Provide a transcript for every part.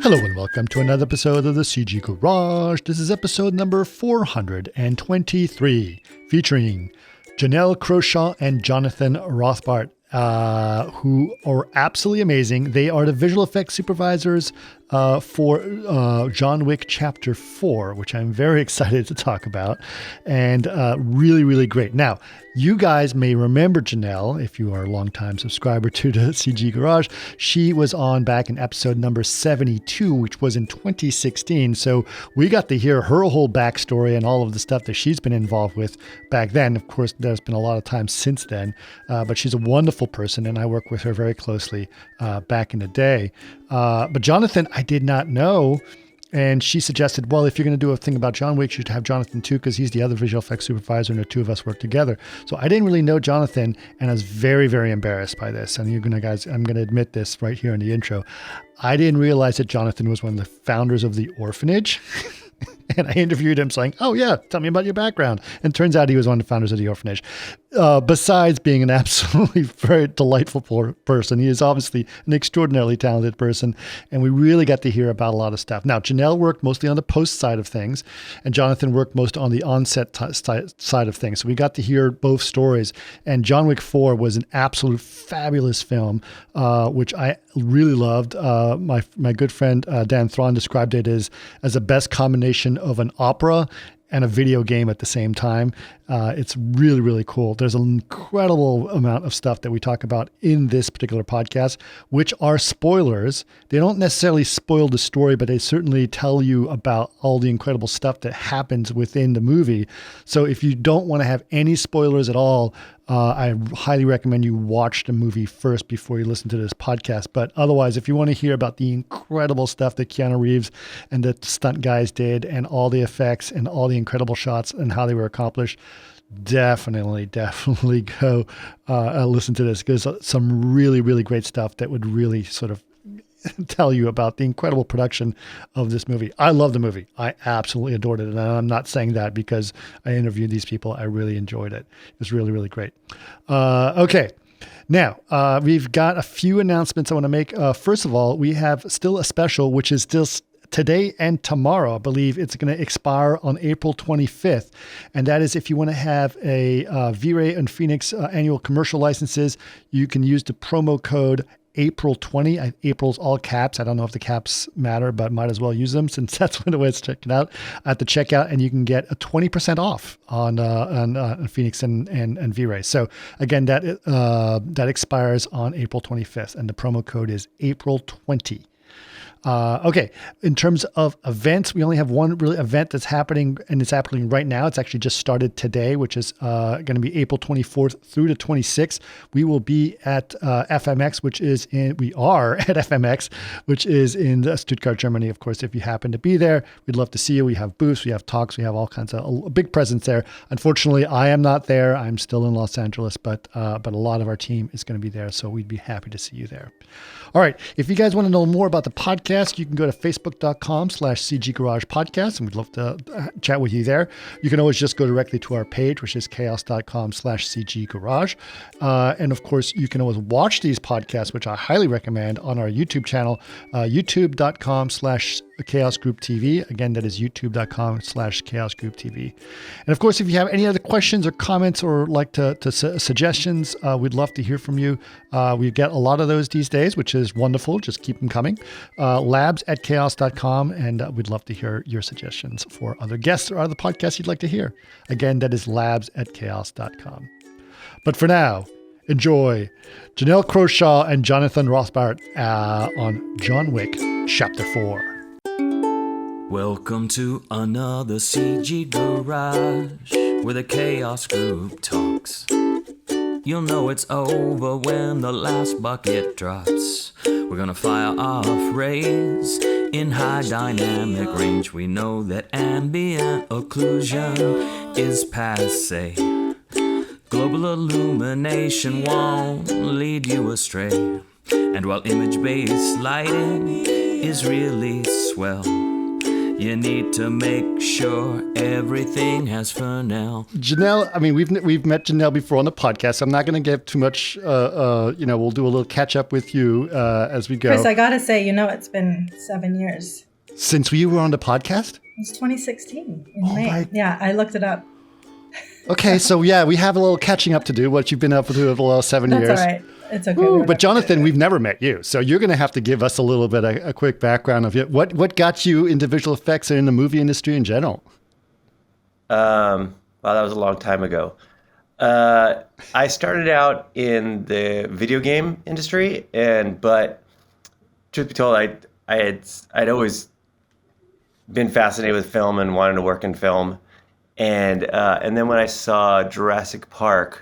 Hello and welcome to another episode of the CG Garage. This is episode number 423, featuring Janelle Croshaw and Johnathan Rothbart, who are absolutely amazing. They are the visual effects supervisors for John Wick Chapter 4, which I'm very excited to talk about, and really, really great. Now, you guys may remember Janelle, if you are a longtime subscriber to the CG Garage. She was on back in episode number 72, which was in 2016. So we got to hear her whole backstory and all of the stuff that she's been involved with back then. Of course, there's been a lot of time since then, but she's a wonderful person, and I worked with her very closely back in the day. But Johnathan, I did not know. And she suggested, well, if you're going to do a thing about John Wick, you should have Johnathan too, because he's the other visual effects supervisor and the two of us work together. So I didn't really know Johnathan, and I was very, very embarrassed by this. And I'm going to admit this right here in the intro. I didn't realize that Johnathan was one of the founders of the orphanage. And I interviewed him saying, oh yeah, tell me about your background. And turns out he was one of the founders of the orphanage. Besides being an absolutely very delightful person, he is obviously an extraordinarily talented person. And we really got to hear about a lot of stuff. Now, Janelle worked mostly on the post side of things, and Johnathan worked most on the onset side of things. So we got to hear both stories. And John Wick 4 was an absolute fabulous film, which I really loved. My good friend Dan Thrawn described it as the best combination of an opera and a video game at the same time. It's really, really cool. There's an incredible amount of stuff that we talk about in this particular podcast, which are spoilers. They don't necessarily spoil the story, but they certainly tell you about all the incredible stuff that happens within the movie. So if you don't want to have any spoilers at all, I highly recommend you watch the movie first before you listen to this podcast. But otherwise, if you want to hear about the incredible stuff that Keanu Reeves and the stunt guys did, and all the effects and all the incredible shots and how they were accomplished, definitely go listen to this, because some really, really great stuff that would really sort of tell you about the incredible production of this movie. I love the movie. I absolutely adored it. And I'm not saying that because I interviewed these people. I really enjoyed it. It was really, really great. Okay. Now, we've got a few announcements I want to make. First of all, we have still a special, which is still today and tomorrow. I believe it's going to expire on April 25th. And that is if you want to have a V-Ray and Phoenix annual commercial licenses, you can use the promo code April 20. April's all caps. I don't know if the caps matter, but might as well use them since that's when it's checking out at the checkout, and you can get a 20% off on Phoenix and V-Ray. So again, that expires on April 25th, and the promo code is April 20. Okay. In terms of events, we only have one really event that's happening, and it's happening right now. It's actually just started today, which is going to be April 24th through the 26th. We will be at FMX, we are at FMX, which is in Stuttgart, Germany. Of course, if you happen to be there, we'd love to see you. We have booths, we have talks, we have all kinds of a big presence there. Unfortunately, I am not there. I'm still in Los Angeles, but a lot of our team is going to be there, so we'd be happy to see you there. All right. If you guys want to know more about the podcast, you can go to facebook.com/CG Garage Podcast, and we'd love to chat with you there. You can always just go directly to our page, which is chaos.com/CG Garage. And of course, you can always watch these podcasts, which I highly recommend, on our YouTube channel, youtube.com/Chaos Group TV. Again, that is youtube.com/Chaos Group TV. And of course, if you have any other questions or comments or suggestions, we'd love to hear from you. We get a lot of those these days, which is wonderful. Just keep them coming. labs@chaos.com, and we'd love to hear your suggestions for other guests or other podcasts you'd like to hear. Again, that is labs@chaos.com. But for now, enjoy Janelle Croshaw and Johnathan Rothbart on John Wick Chapter 4. Welcome to another CG Garage, where the Chaos Group talks. You'll know it's over when the last bucket drops. We're gonna fire off rays in high dynamic range. We know that ambient occlusion is passé. Global illumination won't lead you astray. And while image-based lighting is really swell, You need to make sure everything has Fernell. Janelle, I mean, we've met Janelle before on the podcast. So I'm not going to give too much. We'll do a little catch up with you as we go. Chris, I gotta say, it's been 7 years since we were on the podcast. It was 2016 in May. Yeah, I looked it up. Okay, so we have a little catching up to do. What you've been up to over the last 7 years. That's all right. It's okay. Ooh, but Johnathan, we've never met you, so you're going to have to give us a little bit a quick background of it. What got you into visual effects and in the movie industry in general? Wow, that was a long time ago. I started out in the video game industry, but truth be told, I'd always been fascinated with film and wanted to work in film, and then when I saw Jurassic Park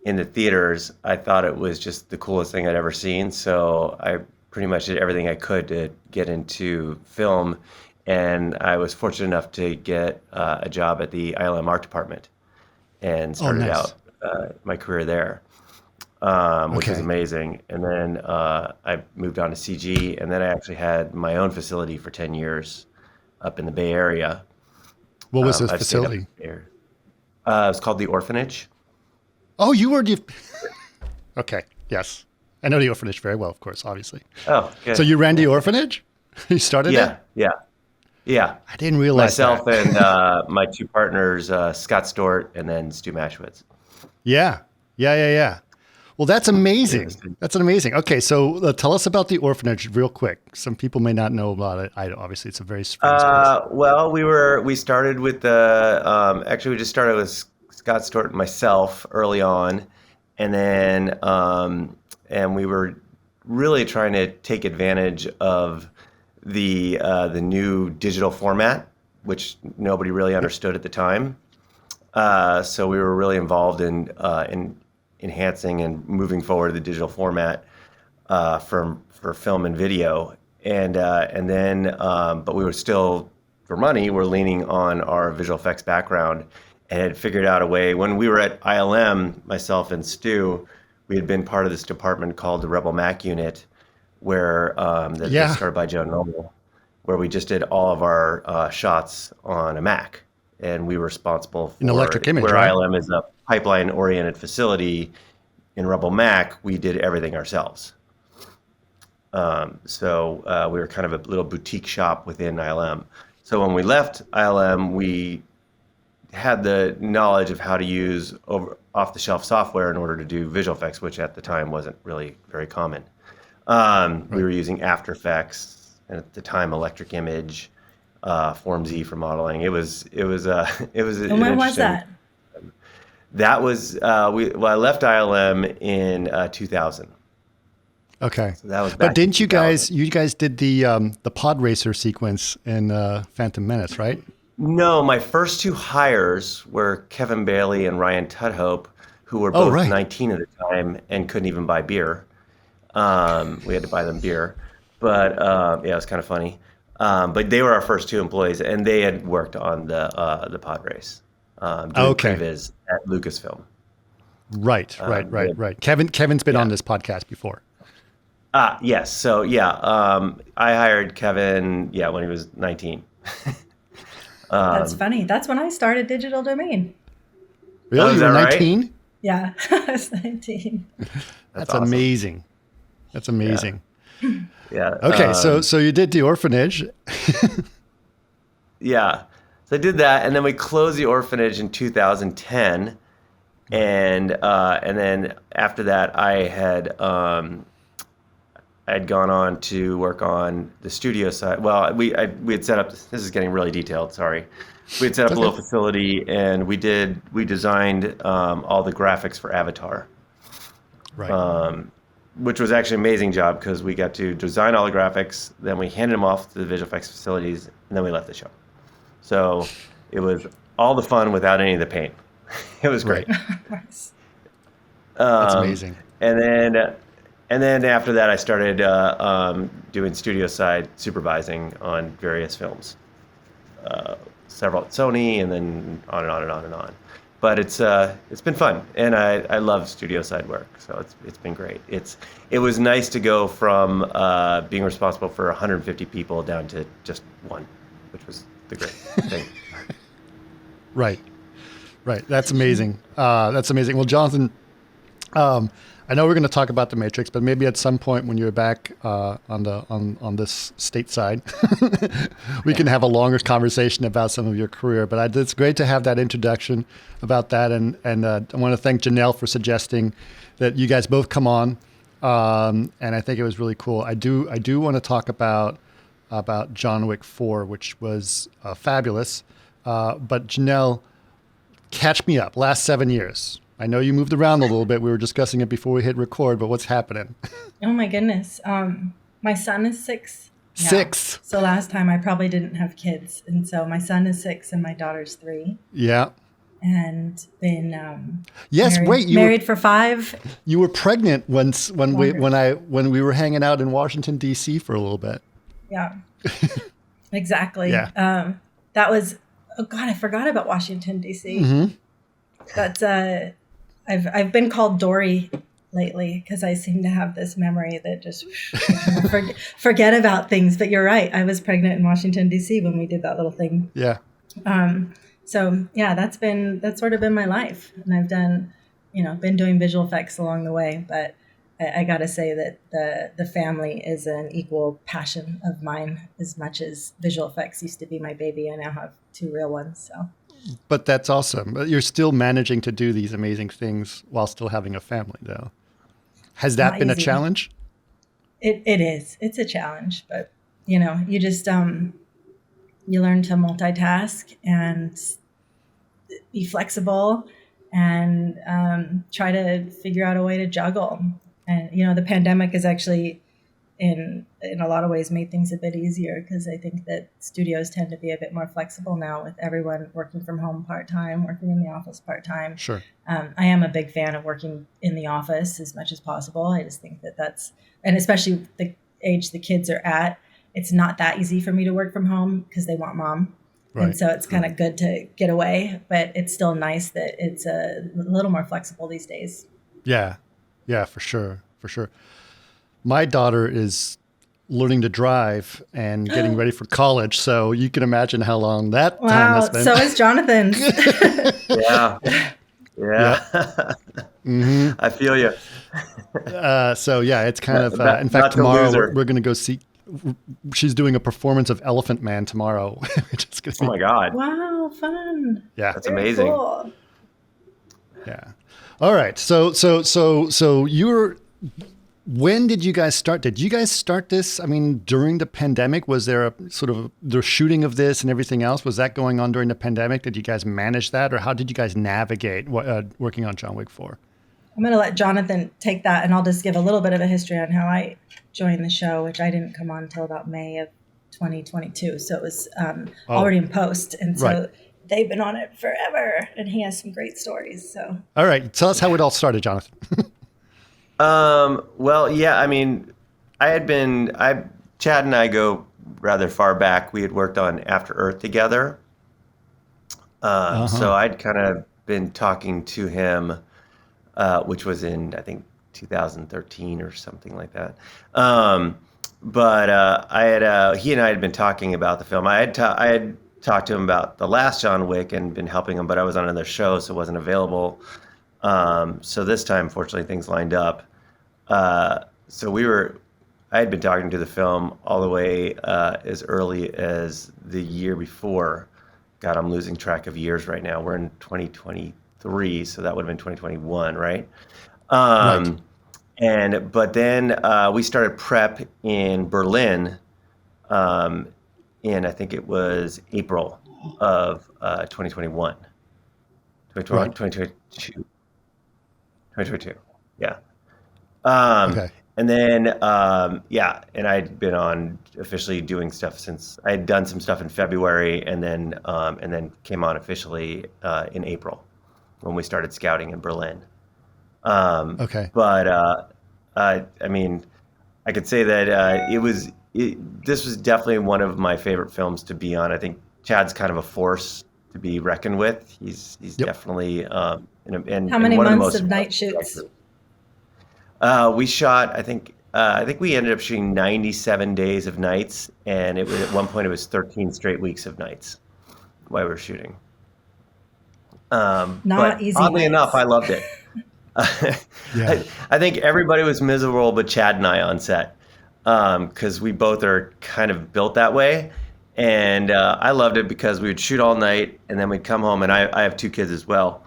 in the theaters, I thought it was just the coolest thing I'd ever seen. So I pretty much did everything I could to get into film. And I was fortunate enough to get a job at the ILM art department and started out my career there, which was amazing. And then I moved on to CG, and then I actually had my own facility for 10 years up in the Bay Area. What was this facility? It was called The Orphanage. Oh, you were okay. Yes, I know the orphanage very well, of course, obviously. Oh, good. So you ran the orphanage? You started it? Yeah. I didn't realize myself that. And my two partners, Scott Stort and then Stu Mashwitz. Yeah. Well, that's amazing. That's amazing. Okay, so tell us about the orphanage real quick. Some people may not know about it. Obviously, it's a very famous place. Well, we started with we just started with Scott Stort and myself early on, and then and we were really trying to take advantage of the new digital format, which nobody really understood at the time. So we were really involved in enhancing and moving forward the digital format for film and video, and then but we were still, for money, we're leaning on our visual effects background. And had figured out a way. When we were at ILM, myself and Stu, we had been part of this department called the Rebel Mac Unit, where that was started by Joe Noble, where we just did all of our shots on a Mac, and we were responsible for an electric image. Where right? ILM is a pipeline-oriented facility, in Rebel Mac, we did everything ourselves. So we were kind of a little boutique shop within ILM. So when we left ILM, we had the knowledge of how to use off-the-shelf software in order to do visual effects, which at the time wasn't really very common. We were using After Effects, and at the time, Electric Image, Form Z for modeling. It was. And when was that? That was I left ILM in 2000. Okay. So that was back but didn't you 2000. you guys did the pod racer sequence in Phantom Menace, right? No, my first two hires were Kevin Bailey and Ryan Tudhope, who were both 19 at the time and couldn't even buy beer. We had to buy them beer, but it was kind of funny. But they were our first two employees, and they had worked on the pod race, doing Previz at Lucasfilm. Right. Kevin's been on this podcast before. Yes. So I hired Kevin when he was 19. That's funny. That's when I started Digital Domain. Really? You were 19? Right? Yeah, I was 19. That's awesome. Amazing. That's amazing. Yeah. Okay, so you did the orphanage. Yeah. So I did that, and then we closed the orphanage in 2010, and then after that, I had gone on to work on the studio side. Well, we had set up. This is getting really detailed. Sorry. We had set up a little facility, and we designed all the graphics for Avatar. Right. Which was actually an amazing job because we got to design all the graphics, then we handed them off to the visual effects facilities, and then we left the show. So it was all the fun without any of the pain. It was great. Nice. That's amazing. And then after that, I started doing studio side supervising on various films, several at Sony, and then on and on and on and on. But it's been fun, and I love studio side work, so it's been great. It was nice to go from being responsible for 150 people down to just one, which was the great thing. Right. That's amazing. That's amazing. Well, Johnathan, I know we're going to talk about The Matrix, but maybe at some point when you're back on this stateside, we can have a longer conversation about some of your career. But it's great to have that introduction about that, and I want to thank Janelle for suggesting that you guys both come on, and I think it was really cool. I do want to talk about John Wick 4, which was fabulous. But Janelle, catch me up. Last 7 years. I know you moved around a little bit. We were discussing it before we hit record, but what's happening? Oh my goodness. My son is 6. Now. 6. So last time I probably didn't have kids. And so my son is 6 and my daughter's 3. Yeah. And been married for 5. You were pregnant when we were hanging out in Washington D.C. for a little bit. Yeah. Exactly. Yeah. That was, oh God, I forgot about Washington D.C. Mm-hmm. That's I've been called Dory lately because I seem to have this memory that just forget about things. But you're right. I was pregnant in Washington D.C. when we did that little thing. Yeah. So yeah, that's sort of been my life, and I've done, been doing visual effects along the way. But I got to say that the family is an equal passion of mine as much as visual effects used to be my baby. I now have 2 real ones. So. But that's awesome. You're still managing to do these amazing things while still having a family, though. Has that been a challenge? It is. It's a challenge, but you just you learn to multitask and be flexible and try to figure out a way to juggle. And the pandemic is actually in a lot of ways made things a bit easier, because I think that studios tend to be a bit more flexible now with everyone working from home part-time, working in the office part-time. Sure. I am a big fan of working in the office as much as possible. I just think that's, and especially the age the kids are at, it's not that easy for me to work from home because they want mom. Right. And so it's kind of good to get away, but it's still nice that it's a little more flexible these days. Yeah, for sure. My daughter is learning to drive and getting ready for college, so you can imagine how long that time has been. So is Johnathan. Yeah. Mm-hmm. I feel you. So yeah, it's kind of. In fact, tomorrow we're going to go see. She's doing a performance of Elephant Man tomorrow. Oh my God! Wow, fun! Yeah, that's amazing. Cool. Yeah. All right. So you're. When did you guys start? Did you guys start this? I mean, during the pandemic, was there a sort of the shooting of this and everything else? Was that going on during the pandemic? Did you guys manage that, or how did you guys navigate working on John Wick 4? I'm going to let Johnathan take that, and I'll just give a little bit of a history on how I joined the show, which I didn't come on until about May of 2022. So it was already in post, and so they've been on it forever, and he has some great stories. So all right, tell us how it all started, Johnathan. Well, yeah, I mean, Chad and I go rather far back. We had worked on After Earth together. So I'd kind of been talking to him, which was in, I think, 2013 or something like that. But he and I had been talking about the film. I had talked to him about the last John Wick and been helping him, but I was on another show, so wasn't available. So this time, fortunately, things lined up. I had been talking to the film all the way as early as the year before. God, I'm losing track of years right now. We're in 2023, so that would have been 2021, right? Right. But then we started prep in Berlin in, I think it was April of 2021. 2022. Yeah. Okay. And then, and I'd been on officially doing stuff since I had done some stuff in February, and then came on officially in April when we started scouting in Berlin. Okay. But I mean, I could say that this was definitely one of my favorite films to be on. I think Chad's kind of a force to be reckoned with. He's definitely and how many months of night shoots? We shot, I think we ended up shooting 97 days of nights, and it was at one point it was 13 straight weeks of nights. while we were shooting. Not but easy. Oddly enough, I loved it. Yeah. I think everybody was miserable but Chad and I on set, because we both are kind of built that way. And I loved it because we would shoot all night and then we'd come home, and I have 2 kids as well.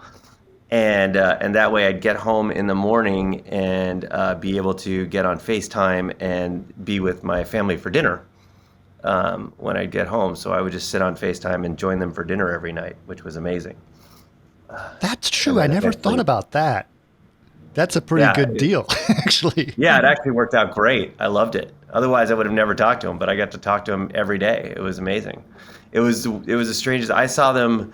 And that way I'd get home in the morning and be able to get on FaceTime and be with my family for dinner when I'd get home. So I would just sit on FaceTime and join them for dinner every night, which was amazing. That's true. I never thought about that. That's a pretty good deal, actually. Yeah, it actually worked out great. I loved it. Otherwise, I would have never talked to him, but I got to talk to him every day. It was amazing. It was the strangest. I saw them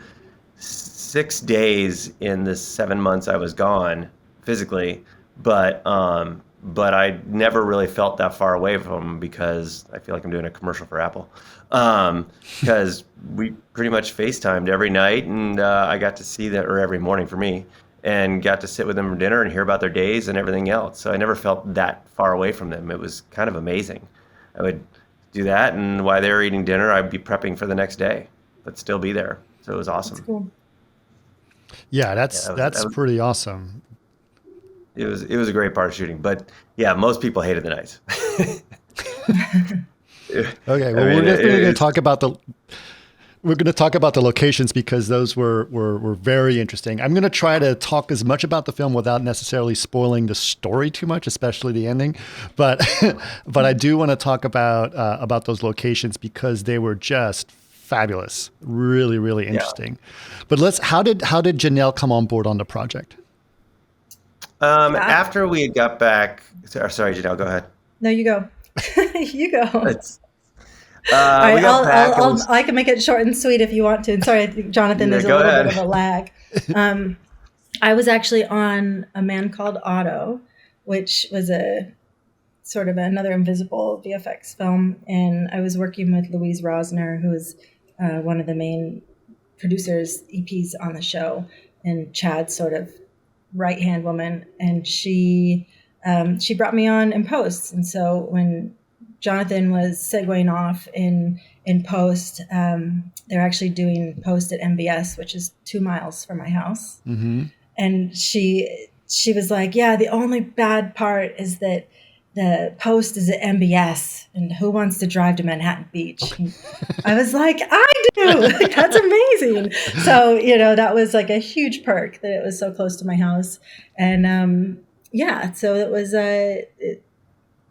6 days in the 7 months I was gone physically, but I never really felt that far away from them because I feel like I'm doing a commercial for Apple. Because we pretty much FaceTimed every night, and I got to see that, or every morning for me, and got to sit with them for dinner and hear about their days and everything else. So I never felt that far away from them. It was kind of amazing. I would do that, and while they were eating dinner, I'd be prepping for the next day, but still be there. So it was awesome. That's cool. Yeah, that's pretty awesome. It was a great part of shooting, but yeah, most people hated the nights. Okay, well, we're going to talk about the locations because those were very interesting. I'm going to try to talk as much about the film without necessarily spoiling the story too much, especially the ending. But I do want to talk about those locations because they were just fabulous, really, really interesting. Yeah. But how did Janelle come on board on the project? After we got back, sorry, Janelle, go ahead. No, you go. You go. All right, I can make it short and sweet if you want to. And sorry, I think, Johnathan, there's a little bit of a lag. I was actually on A Man Called Otto, which was a sort of another invisible VFX film. And I was working with Louise Rosner, who is one of the main producers, EPs on the show, and Chad's sort of right-hand woman. And she brought me on in post. And so when Johnathan was segueing off in post, they're actually doing post at MBS, which is 2 miles from my house. Mm-hmm. And she was like, yeah, the only bad part is that the post is at MBS, and who wants to drive to Manhattan Beach? And I was like, I do. That's amazing. So, that was like a huge perk that it was so close to my house. And so it was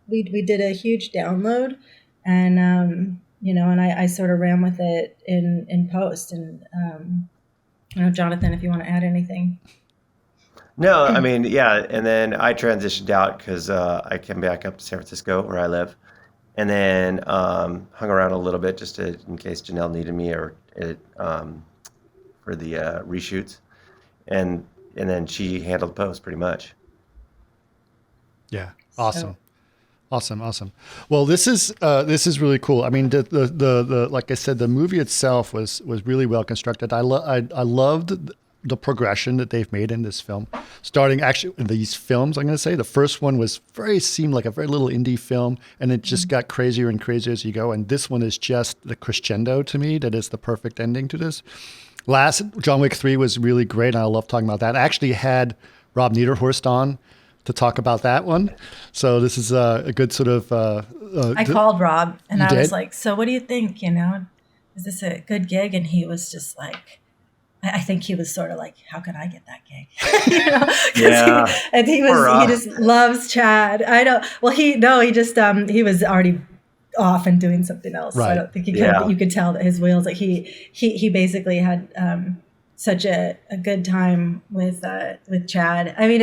we did a huge download, and and I sort of ran with it in post. And Johnathan, if you want to add anything. No, I mean, yeah, and then I transitioned out because I came back up to San Francisco where I live, and then hung around a little bit just in case Janelle needed me or for the reshoots, and then she handled post pretty much. Yeah, awesome. Awesome. Well, this is really cool. I mean, the like I said, the movie itself was really well constructed. I loved the progression that they've made in this film. Starting actually in these films, I'm going to say the first one seemed like a very little indie film, and it just got crazier and crazier as you go. And this one is just the crescendo to me. That is the perfect ending to this. Last John Wick 3 was really great, and I love talking about that. I actually had Rob Niederhorst on to talk about that one. So this is a good sort of... I called Rob and I did? was like, so what do you think? Is this a good gig? And he was just like, I think he was sort of like, how can I get that gig? Yeah. He just loves Chad. I know. Well, he was already off and doing something else. Right. So I don't think you could tell that his wheels, like he basically had such a good time with Chad. I mean,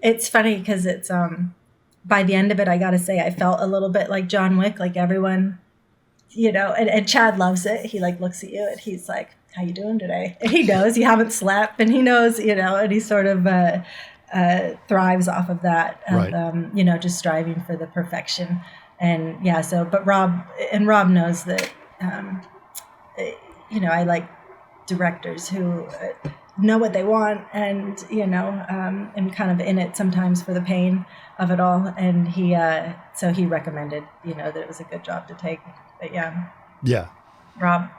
it's funny because it's by the end of it, I got to say, I felt a little bit like John Wick, like everyone, and Chad loves it. He like looks at you and he's like, how you doing today? And he knows you haven't slept, and he knows, and he sort of thrives off of that, of, just striving for the perfection. And yeah, but Rob knows that, I like directors who know what they want, and and kind of in it sometimes for the pain of it all. And he recommended that it was a good job to take. But yeah, Rob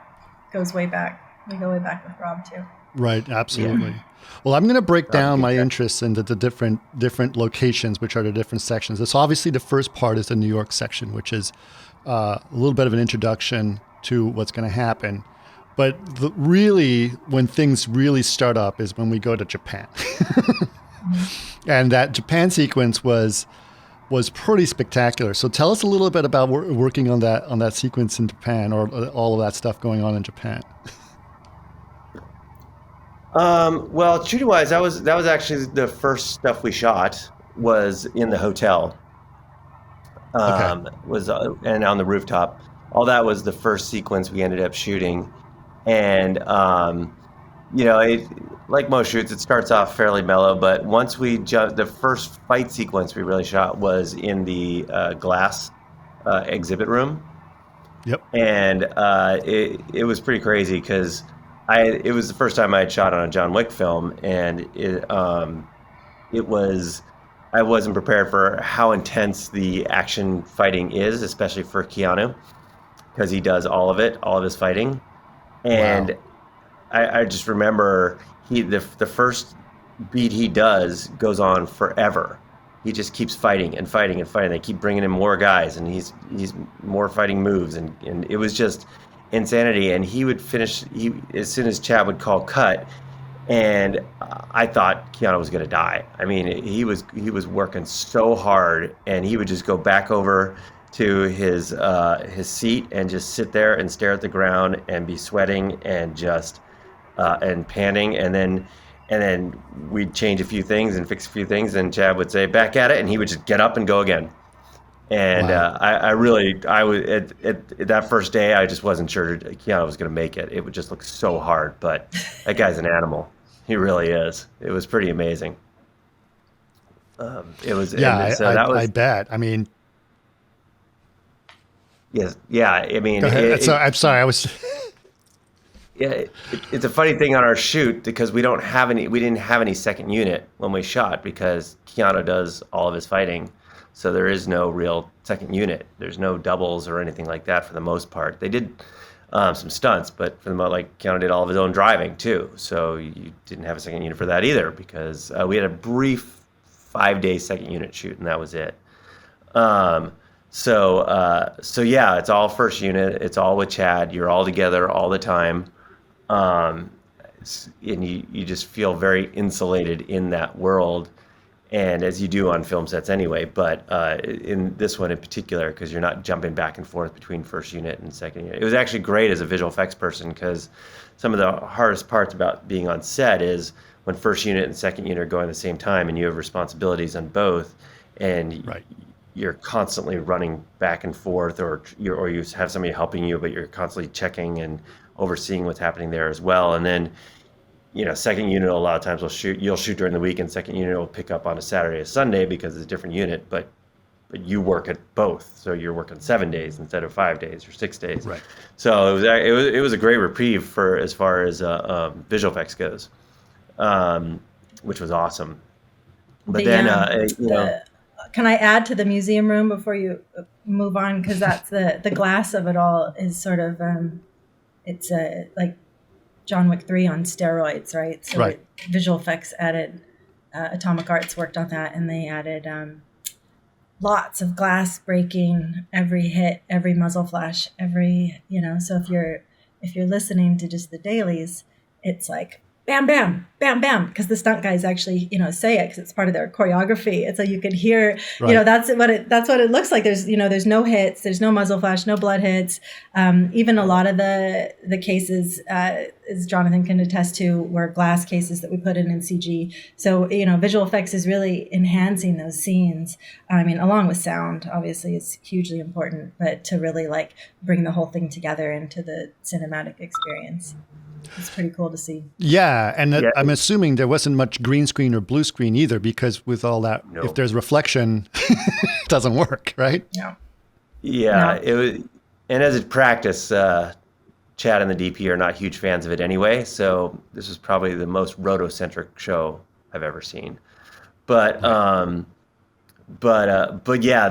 goes way back. We go way back with Rob too. Right, absolutely. Yeah. Well, I'm going to break down my interests into the different locations, which are the different sections. This obviously the first part is the New York section, which is a little bit of an introduction to what's going to happen. But really, when things really start up is when we go to Japan. And that Japan sequence was pretty spectacular. So tell us a little bit about working on that sequence in Japan, or all of that stuff going on in Japan. Well, shooting wise, that was actually the first stuff we shot was in the hotel. And on the rooftop. All that was the first sequence we ended up shooting. And, like most shoots, it starts off fairly mellow, but once we jumped, the first fight sequence we really shot was in the glass exhibit room. Yep. And it was pretty crazy because it was the first time I had shot on a John Wick film, and I wasn't prepared for how intense the action fighting is, especially for Keanu, because he does all of it, all of his fighting. And wow. I just remember the first beat he does goes on forever. He just keeps fighting and fighting and fighting. They keep bringing in more guys, and he's more fighting moves, and it was just insanity. And he would finish as soon as Chad would call cut, and I thought Keanu was going to die. I mean, he was working so hard, and he would just go back over to his seat and just sit there and stare at the ground and be sweating and just and panting, and then we'd change a few things and fix a few things, and Chad would say back at it, and he would just get up and go again. And wow. I was at that first day, I just wasn't sure Keanu was going to make it. It would just look so hard, but that guy's an animal. He really is. It was pretty amazing. It was. Yeah, I bet. I mean. Yes. Yeah. I mean. I'm sorry. I was. Yeah, it's a funny thing on our shoot because we didn't have any second unit when we shot because Keanu does all of his fighting. So there is no real second unit. There's no doubles or anything like that for the most part. They did some stunts, but for the most, like Keanu did all of his own driving too. So you didn't have a second unit for that either because we had a brief 5-day second unit shoot and that was it. So yeah, it's all first unit. It's all with Chad. You're all together all the time. And you just feel very insulated in that world, and as you do on film sets anyway, but in this one in particular, because you're not jumping back and forth between first unit and second unit. It was actually great as a visual effects person because some of the hardest parts about being on set is when first unit and second unit are going at the same time and you have responsibilities on both, and right. You're constantly running back and forth, or you have somebody helping you, but you're constantly checking and overseeing what's happening there as well. And then, second unit a lot of times you'll shoot during the week, and second unit will pick up on a Saturday or Sunday because it's a different unit, but you work at both, so you're working 7 days instead of 5 days or 6 days. Right. So it was a great reprieve for as far as visual effects goes, which was awesome. But can I add to the museum room before you move on? Because that's the glass of it all is sort of it's like John Wick 3 on steroids, right? So right. Visual effects added, Atomic Arts worked on that, and they added lots of glass breaking, every hit, every muzzle flash, every So if you're listening to just the dailies, it's like bam, bam, bam, bam, because the stunt guys actually, say it because it's part of their choreography. And so you could hear, right. That's what it looks like. There's, there's no hits, there's no muzzle flash, no blood hits. Even a lot of the cases, as Johnathan can attest to, were glass cases that we put in CG. So, visual effects is really enhancing those scenes. I mean, along with sound, obviously, is hugely important, but to really bring the whole thing together into the cinematic experience. It's pretty cool to see. Yeah, and I'm assuming there wasn't much green screen or blue screen either, because with all that, if there's reflection, it doesn't work, right? No. Yeah, it was, and as a practice, Chad and the DP are not huge fans of it anyway, so this was probably the most rotocentric show I've ever seen. But yeah,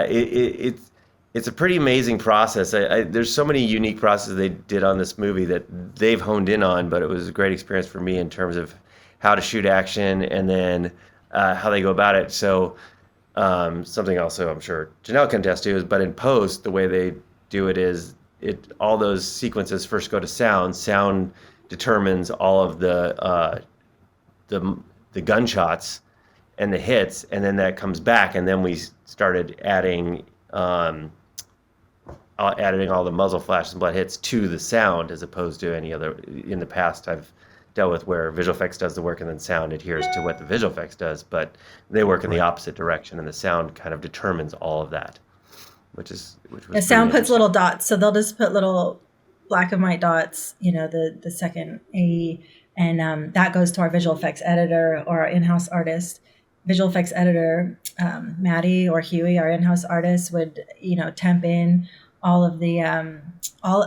it's it's a pretty amazing process. There's so many unique processes they did on this movie that they've honed in on, but it was a great experience for me in terms of how to shoot action and then how they go about it. So something also I'm sure Janelle can attest to is, but in post, the way they do it is all those sequences first go to sound. Sound determines all of the gunshots and the hits, and then that comes back, and then we started adding all the muzzle flashes and blood hits to the sound, as opposed to any other. In the past, I've dealt with where visual effects does the work and then sound adheres to what the visual effects does, but they work in the opposite direction, and the sound kind of determines all of that, which was the sound puts little dots, so they'll just put little black and white dots, the second AE, and that goes to our visual effects editor or our in-house artist. Visual effects editor, Maddie or Huey, our in-house artist, would temp in all of the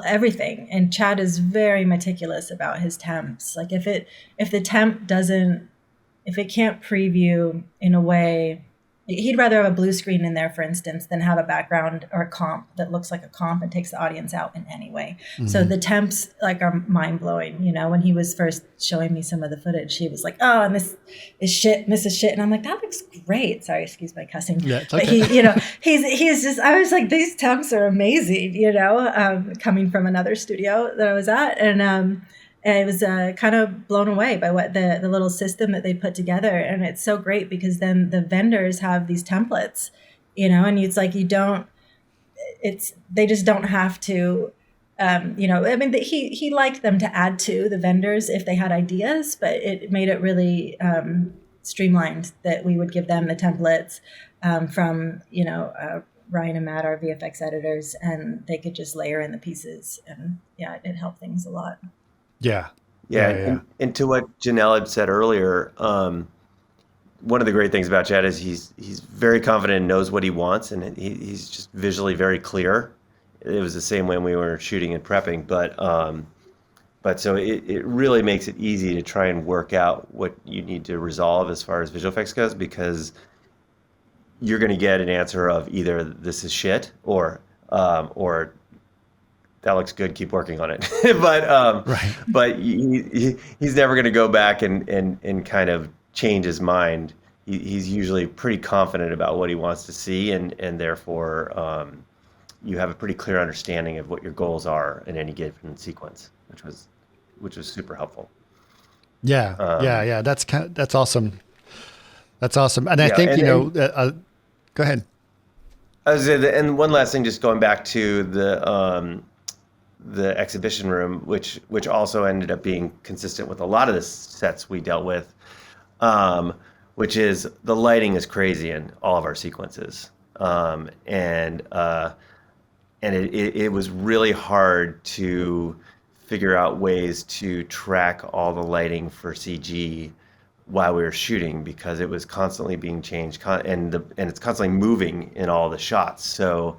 everything. And Chad is very meticulous about his temps. Like if the temp if it can't preview in a way, he'd rather have a blue screen in there, for instance, than have a background or a comp that looks like a comp and takes the audience out in any way. Mm-hmm. So the temps are mind blowing. When he was first showing me some of the footage, he was like, "Oh, and this is shit, and this is shit," and I'm like, "That looks great." Sorry, excuse my cussing. Yeah, it's okay. But he's just. I was like, "These temps are amazing," coming from another studio that I was at, and I was kind of blown away by what the little system that they put together. And it's so great because then the vendors have these templates, and it's like they just don't have to, he liked them to add to the vendors if they had ideas, but it made it really streamlined that we would give them the templates from, Ryan and Matt, our VFX editors, and they could just layer in the pieces. And yeah, it helped things a lot. Yeah. And to what Janelle had said earlier, one of the great things about Chad is he's very confident and knows what he wants, and he's just visually very clear. It was the same when we were shooting and prepping, but so it really makes it easy to try and work out what you need to resolve as far as visual effects goes, because you're going to get an answer of either this is shit or that looks good, keep working on it. Right. But he's never going to go back and kind of change his mind. He's usually pretty confident about what he wants to see, and therefore you have a pretty clear understanding of what your goals are in any given sequence, which was super helpful. Yeah. That's awesome. That's awesome. And I think, go ahead. And one last thing, just going back to the exhibition room, which also ended up being consistent with a lot of the sets we dealt with, which is the lighting is crazy in all of our sequences, and it was really hard to figure out ways to track all the lighting for CG while we were shooting, because it was constantly being changed and it's constantly moving in all the shots. So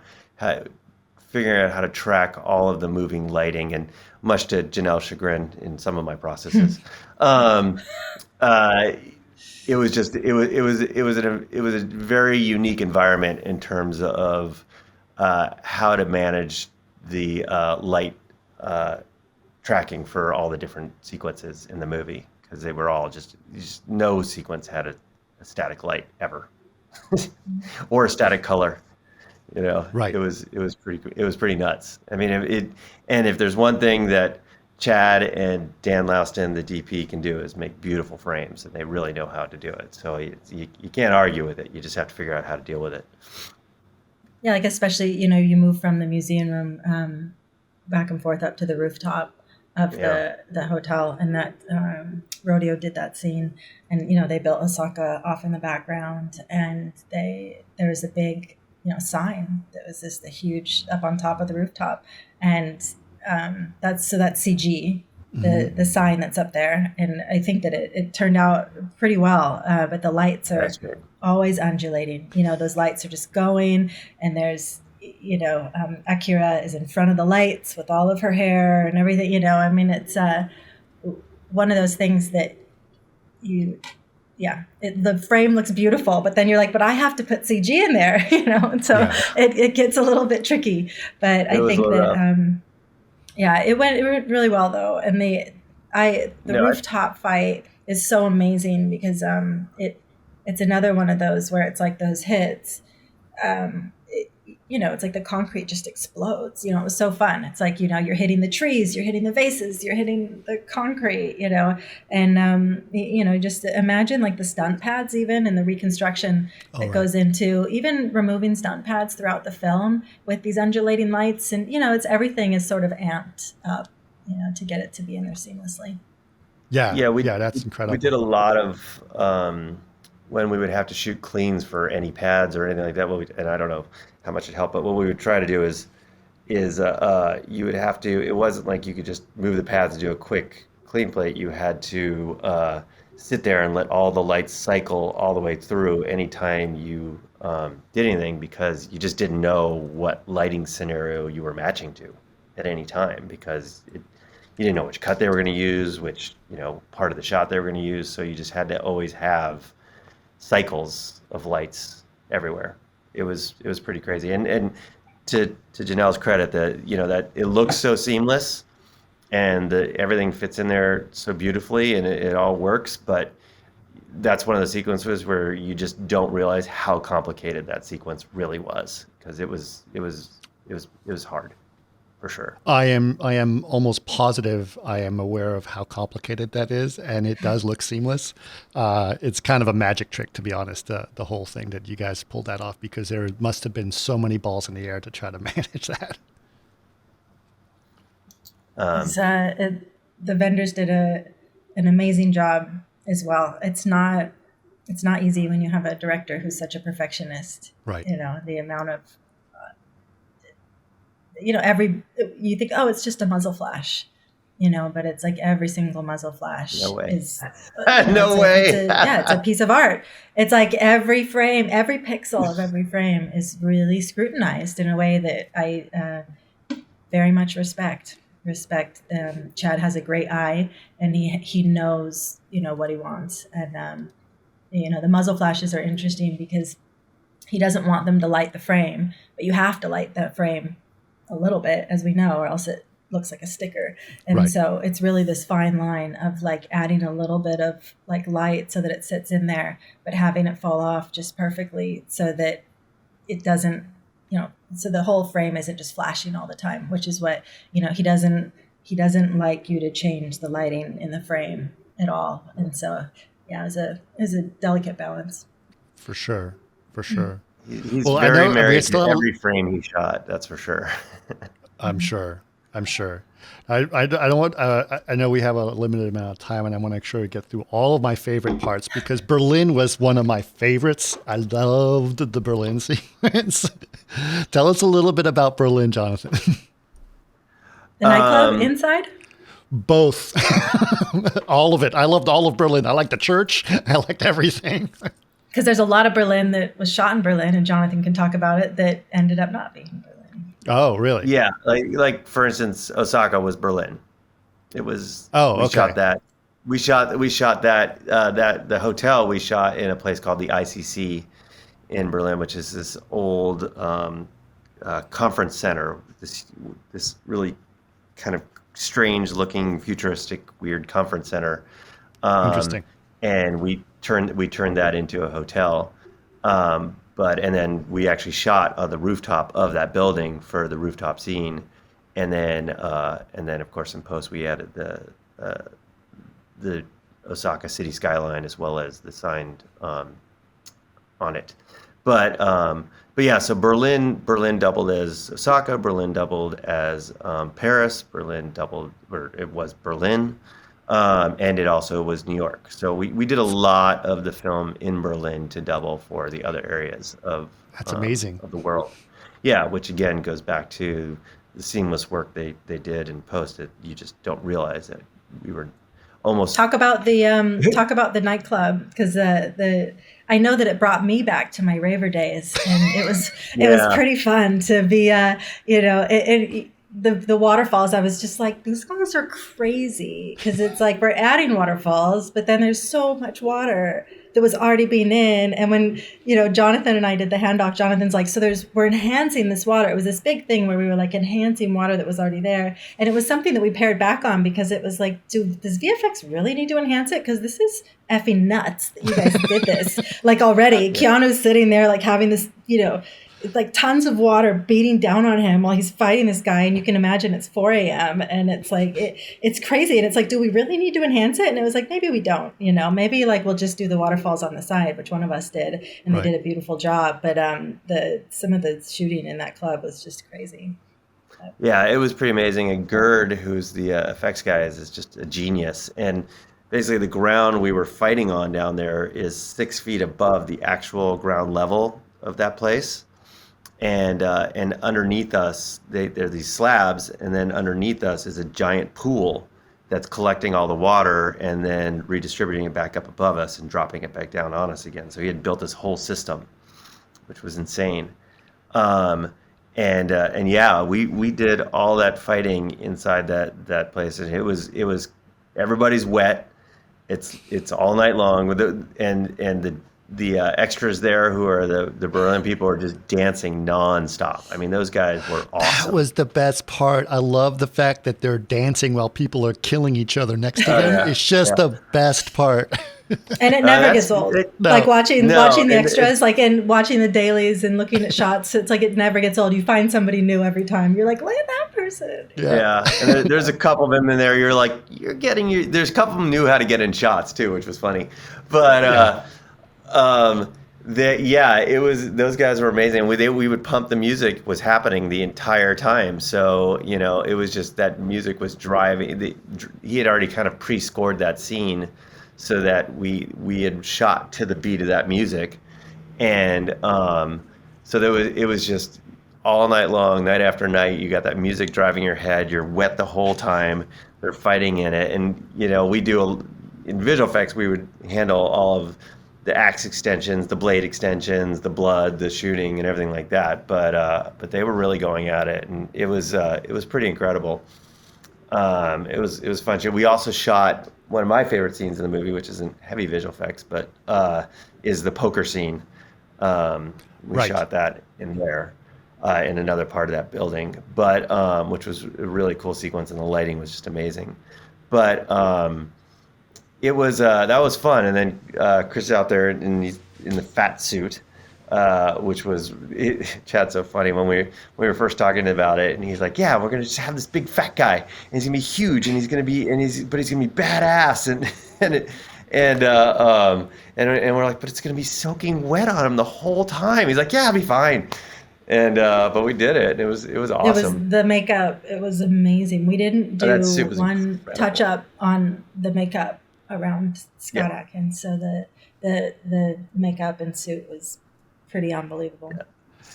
figuring out how to track all of the moving lighting, and much to Janelle's chagrin in some of my processes, it was a very unique environment in terms of how to manage the light tracking for all the different sequences in the movie, because they were all just no sequence had a static light ever or a static color. Right. It was pretty nuts. I mean, and if there's one thing that Chad and Dan Louston, the DP, can do is make beautiful frames, and they really know how to do it. So you can't argue with it. You just have to figure out how to deal with it. Yeah, like especially, you move from the museum room back and forth up to the rooftop of the hotel, and that Rodeo did that scene, and they built Osaka off in the background, and there was a big sign that was just a huge up on top of the rooftop, and that's CG, the sign that's up there, and I think that it turned out pretty well, but the lights are always undulating. Those lights are just going, and there's Akira is in front of the lights with all of her hair and everything. I mean, it's one of those things that you the frame looks beautiful, but then you're like, but I have to put CG in there, and so it gets a little bit tricky. But I think that it went really well though, and the rooftop fight is so amazing because it's another one of those where it's like those hits. It's like the concrete just explodes. It was so fun. It's like, you're hitting the trees, you're hitting the vases, you're hitting the concrete, and, just imagine like the stunt pads even and the reconstruction that goes into even removing stunt pads throughout the film with these undulating lights. And, everything is sort of amped up, to get it to be in there seamlessly. Yeah, that's incredible. We did a lot of, when we would have to shoot cleans for any pads or anything like that, and I don't know how much it helped, but what we would try to do is you would have to, it wasn't like you could just move the pads and do a quick clean plate. You had to sit there and let all the lights cycle all the way through anytime you did anything, because you just didn't know what lighting scenario you were matching to at any time, because you didn't know which cut they were going to use, which part of the shot they were going to use, so you just had to always have cycles of lights everywhere. It was pretty crazy, and to Janelle's credit, that it looks so seamless, and everything fits in there so beautifully, and it all works. But that's one of the sequences where you just don't realize how complicated that sequence really was, because it was hard. For sure. I am almost positive I am aware of how complicated that is, and it does look seamless. It's kind of a magic trick, to be honest, the whole thing that you guys pulled that off, because there must have been so many balls in the air to try to manage that. The vendors did an amazing job as well. It's not easy when you have a director who's such a perfectionist. Right. The amount of you think, oh, it's just a muzzle flash, but it's like every single muzzle flash is no way. It's a piece of art. It's like every frame, every pixel of every frame is really scrutinized in a way that I very much respect. Chad has a great eye, and he knows, what he wants. And, the muzzle flashes are interesting because he doesn't want them to light the frame, but you have to light that frame a little bit, as we know, or else it looks like a sticker. And so it's really this fine line of like adding a little bit of like light so that it sits in there, but having it fall off just perfectly so that it doesn't, so the whole frame isn't just flashing all the time, which is what, he doesn't like you to change the lighting in the frame at all. And so, it was a delicate balance. For sure. He's very married to every frame he shot. That's for sure. I'm sure. I don't want. I know we have a limited amount of time, and I want to make sure we get through all of my favorite parts, because Berlin was one of my favorites. I loved the Berlin sequence. Tell us a little bit about Berlin, Johnathan. The nightclub inside? Both. All of it. I loved all of Berlin. I liked the church. I liked everything. Because there's a lot of Berlin that was shot in Berlin, and Johnathan can talk about it, that ended up not being in Berlin. Oh, really? Yeah, like for instance, Osaka was Berlin. It was. Oh, okay. We shot that. We shot that the hotel we shot in a place called the ICC in Berlin, which is this old conference center. This really kind of strange looking, futuristic, weird conference center. Interesting. And we turned that into a hotel, and then we actually shot on the rooftop of that building for the rooftop scene, and then of course in post we added the Osaka city skyline as well as the sign on it, but yeah, so Berlin doubled as Osaka, Berlin doubled as Paris, Berlin doubled, or it was Berlin. And it also was New York. So we did a lot of the film in Berlin to double for the other areas of That's amazing. Of the world. Yeah, which again goes back to the seamless work they did in post. You just don't realize that we were almost talk about the nightclub, because I know that it brought me back to my raver days, and it was pretty fun to be the waterfalls. I was just like, these guys are crazy, because it's like we're adding waterfalls, but then there's so much water that was already being in. And when, Johnathan and I did the handoff, Jonathan's like, so we're enhancing this water. It was this big thing where we were like enhancing water that was already there. And it was something that we pared back on because it was like, does VFX really need to enhance it? Because this is effing nuts that you guys did this. Like already, Keanu's sitting there like having this, like tons of water beating down on him while he's fighting this guy. And you can imagine it's 4 a.m. and it's like, it's crazy. And it's like, do we really need to enhance it? And it was like, maybe we don't, maybe like we'll just do the waterfalls on the side, which one of us did. And they did a beautiful job. But some of the shooting in that club was just crazy. Yeah, it was pretty amazing. And Gerd, who's the effects guy, is just a genius. And basically the ground we were fighting on down there is 6 feet above the actual ground level of that place. And underneath us, there are these slabs, and then underneath us is a giant pool that's collecting all the water and then redistributing it back up above us and dropping it back down on us again. So he had built this whole system, which was insane. And yeah, we did all that fighting inside that place, and it was everybody's wet. It's all night long with the extras there who are the Berlin people are just dancing nonstop. I mean, those guys were awesome. That was the best part. I love the fact that they're dancing while people are killing each other next to them. It's just the best part. And it never gets old. Like watching the extras, and watching the dailies and looking at shots. It's like it never gets old. You find somebody new every time. You're like, look at that person. Yeah. And there's a couple of them in there. You're like, there's a couple of them knew how to get in shots too, which was funny. But it was, those guys were amazing. We would pump, the music was happening the entire time. So, it was just that music was driving. He had already kind of pre-scored that scene so that we had shot to the beat of that music. And so it was just all night long, night after night, you got that music driving your head. You're wet the whole time. They're fighting in it. And, in visual effects, we would handle all of the axe extensions, the blade extensions, the blood, the shooting, and everything like that. But they were really going at it, and it was pretty incredible. It was fun. We also shot one of my favorite scenes in the movie, which isn't heavy visual effects, but is the poker scene. We shot that in there, in another part of that building, but which was a really cool sequence, and the lighting was just amazing. But it was that was fun, and then Chris is out there in the fat suit, which was Chad's so funny when we were first talking about it, and he's like, "Yeah, we're gonna just have this big fat guy, and he's gonna be huge, and he's gonna be badass," and we're like, "But it's gonna be soaking wet on him the whole time." He's like, "Yeah, I'll be fine." And but we did it. It was awesome. It was the makeup. It was amazing. We didn't do one touch up on the makeup around Scott Adkins, so the makeup and suit was pretty unbelievable.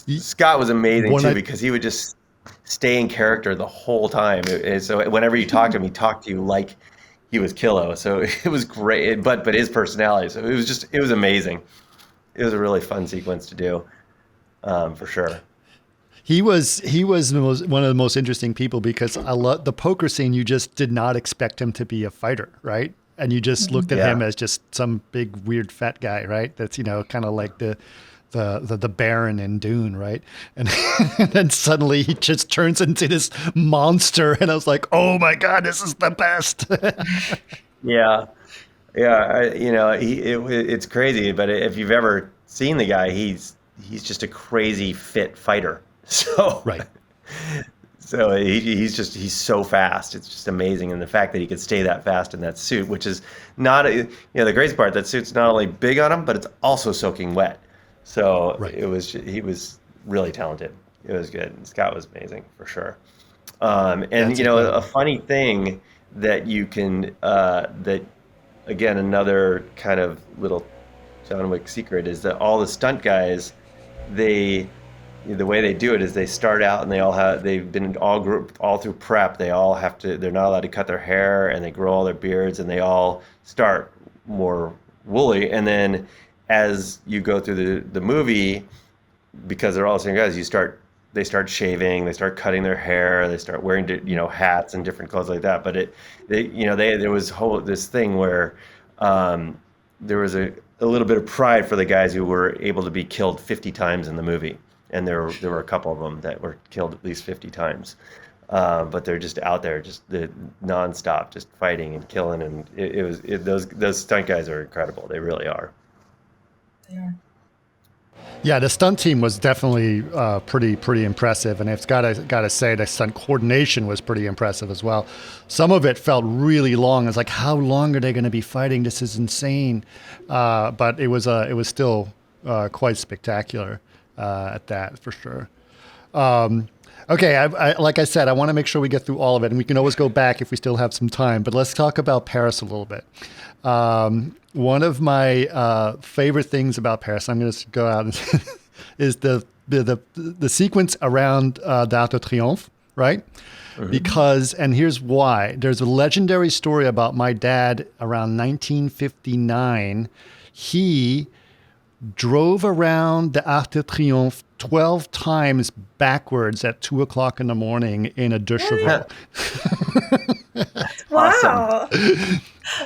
Yeah. Scott was amazing too, because he would just stay in character the whole time. So whenever you talked to him, he talked to you like he was Kilo. So it was great, but his personality. So it was amazing. It was a really fun sequence to do, for sure. He was one of the most interesting people, because I love the poker scene. You just did not expect him to be a fighter, right? And you just looked at him as just some big weird fat guy, right? That's kind of like the Baron in Dune, right? And then suddenly he just turns into this monster, and I was like, oh my God, this is the best. Yeah. It's crazy, but if you've ever seen the guy, he's just a crazy fit fighter. So So he's so fast. It's just amazing. And the fact that he could stay that fast in that suit, which is not, the crazy part, that suit's not only big on him, but it's also soaking wet. So he was really talented. It was good. And Scott was amazing for sure. A funny thing that you can, that again, another kind of little John Wick secret is that all the stunt guys, the way they do it is they start out and they've been all grouped all through prep. They're not allowed to cut their hair, and they grow all their beards, and they all start more woolly. And then as you go through the movie, because they're all the same guys, they start shaving, they start cutting their hair, they start wearing hats and different clothes like that. But there was this thing where there was a little bit of pride for the guys who were able to be killed 50 times in the movie, and there were a couple of them that were killed at least 50 times. But they're just out there, just nonstop, just fighting and killing, and those stunt guys are incredible. They really are. Yeah. Yeah, the stunt team was definitely pretty impressive, and it's gotta say the stunt coordination was pretty impressive as well. Some of it felt really long. It's like, how long are they going to be fighting? This is insane. But it was still quite spectacular at that, for sure. Okay, I like I said, I want to make sure we get through all of it, and we can always go back if we still have some time. But let's talk about Paris a little bit. One of my favorite things about Paris, I'm going to go out, is the sequence around d'Arc de Triomphe, right? Mm-hmm. Because, and here's why. There's a legendary story about my dad around 1959. He drove around the Arc de Triomphe 12 times backwards at 2 o'clock in the morning in a deux chevaux. Wow.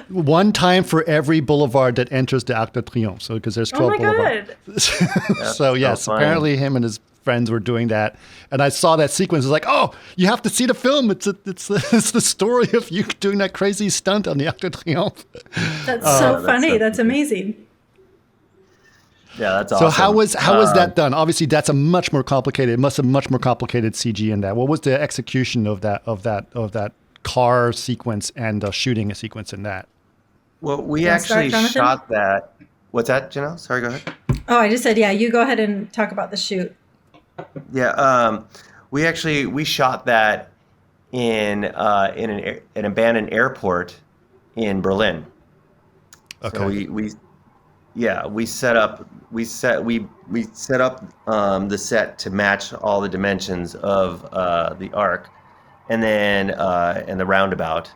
One time for every boulevard that enters the Arc de Triomphe. So, because there's 12 boulevards. So, yes, apparently him and his friends were doing that. And I saw that sequence. It's like, oh, you have to see the film. It's the story of you doing that crazy stunt on the Arc de Triomphe. That's so funny. That's amazing. Yeah, that's awesome. So how was that done? Obviously, that's a much more complicated. It must have much more complicated CG in that. What was the execution of that car sequence and the shooting sequence in that? Well, we actually shot that. What's that, Janelle? Sorry, go ahead. Oh, I just said, yeah. You go ahead and talk about the shoot. Yeah, we shot that in an abandoned airport in Berlin. Okay. So we set up the set to match all the dimensions of the Arc, and then and the roundabout,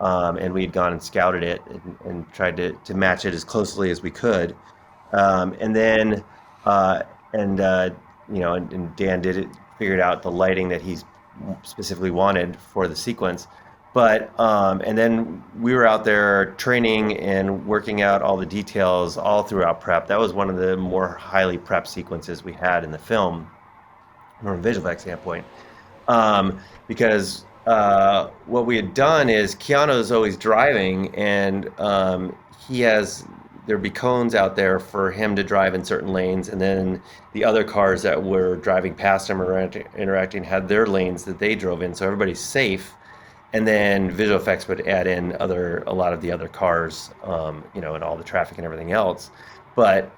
and we had gone and scouted it and tried to match it as closely as we could, and then and Dan figured out the lighting that he specifically wanted for the sequence. But and then we were out there training and working out all the details all throughout prep. That was one of the more highly prepped sequences we had in the film from a visual effects standpoint. Because what we had done is Keanu is always driving, and there'd be cones out there for him to drive in certain lanes, and then the other cars that were driving past him or interacting had their lanes that they drove in, so everybody's safe. And then visual effects would add in a lot of the other cars, and all the traffic and everything else. But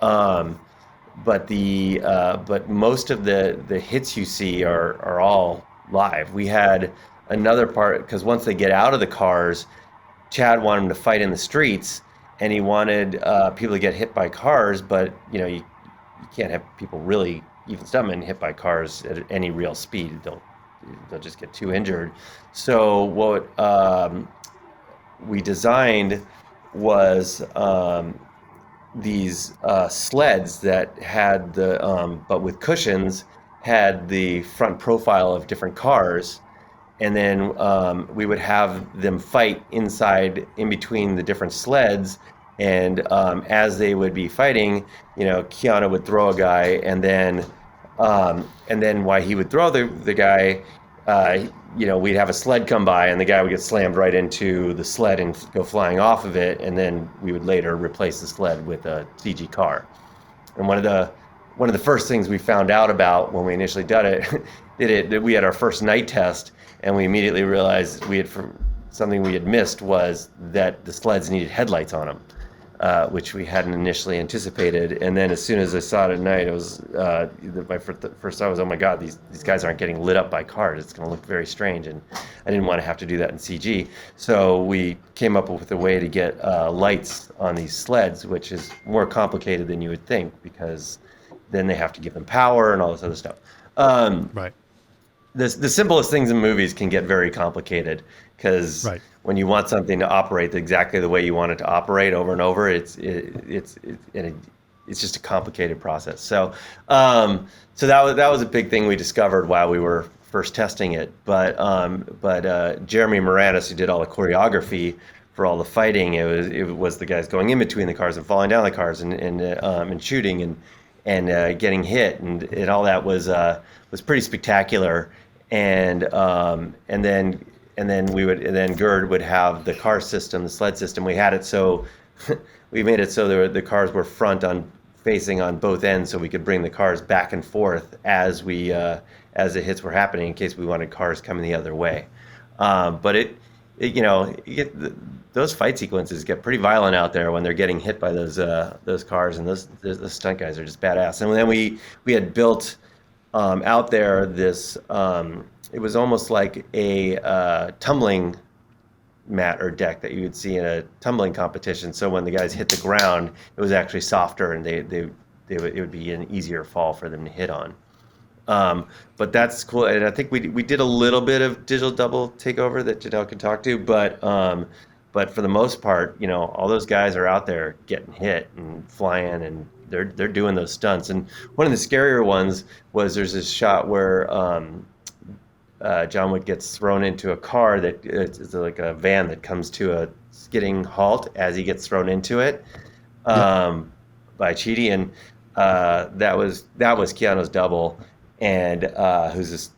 most of the hits you see are all live. We had another part, because once they get out of the cars, Chad wanted them to fight in the streets, and he wanted people to get hit by cars, but you can't have people really, even stuntmen, hit by cars at any real speed. They'll just get too injured. So what we designed was these sleds that had but with cushions, had the front profile of different cars, and then we would have them fight in between the different sleds. And as they would be fighting, Keanu would throw a guy, and then while he would throw the guy, we'd have a sled come by, and the guy would get slammed right into the sled and go flying off of it, and then we would later replace the sled with a CG car. And one of the first things we found out about when we initially did it, we had our first night test, and we immediately realized something we had missed was that the sleds needed headlights on them. Which we hadn't initially anticipated, and then as soon as I saw it at night, it was my first thought was, oh my God, these guys aren't getting lit up by cars. It's going to look very strange, and I didn't want to have to do that in CG. So we came up with a way to get lights on these sleds, which is more complicated than you would think, because then they have to give them power and all this other stuff. Right. The simplest things in movies can get very complicated, because right. When you want something to operate exactly the way you want it to operate over and over, it's just a complicated process. So that was a big thing we discovered while we were first testing it. But Jeremy Moranis, who did all the choreography for all the fighting. It was the guys going in between the cars and falling down the cars and shooting and getting hit and all that was pretty spectacular. And then Gerd would have the car system, the sled system. We had it so we made it so the cars were facing on both ends, so we could bring the cars back and forth as the hits were happening in case we wanted cars coming the other way. But those fight sequences get pretty violent out there when they're getting hit by those cars, and those stunt guys are just badass. And then we had built out there this it was almost like a tumbling mat or deck that you would see in a tumbling competition. So when the guys hit the ground, it was actually softer, and it would be an easier fall for them to hit on. But that's cool, and I think we did a little bit of digital double takeover that Janelle can talk to, but for the most part, all those guys are out there getting hit and flying, and they're doing those stunts. And one of the scarier ones was there's this shot where John Wick gets thrown into a car that it's like a van that comes to a skidding halt as he gets thrown into it by Chidi, and that was Keanu's double. And who's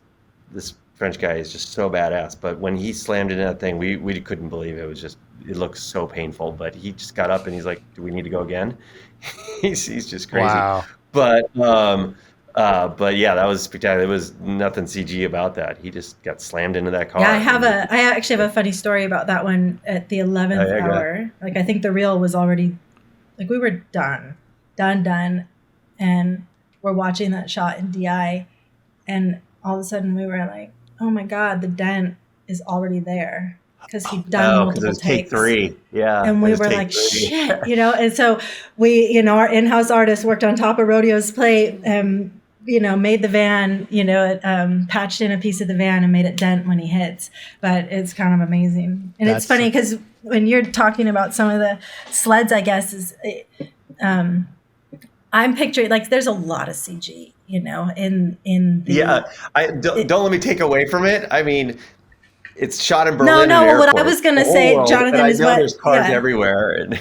this French guy is just so badass. But when he slammed into that thing, we couldn't believe it. It looked so painful. But he just got up and he's like, "Do we need to go again?" he's just crazy. Wow. But yeah, that was spectacular. There was nothing CG about that. He just got slammed into that car. Yeah, I actually have a funny story about that one at the 11th hour. Like, I think the reel was already, like, we were done, and we're watching that shot in DI, and all of a sudden we were like, oh my God, the dent is already there, because he'd done multiple takes. Take 3. Yeah. And we were like, shit, and so we, our in-house artist worked on top of Rodeo's plate, made the van, patched in a piece of the van and made it dent when he hits. But it's kind of amazing. And it's funny because when you're talking about some of the sleds, I guess, I'm picturing, like, there's a lot of CG, in the... Yeah, don't let me take away from it. I mean, it's shot in Berlin. No, what I was going to say, Johnathan, is what... There's cars everywhere. And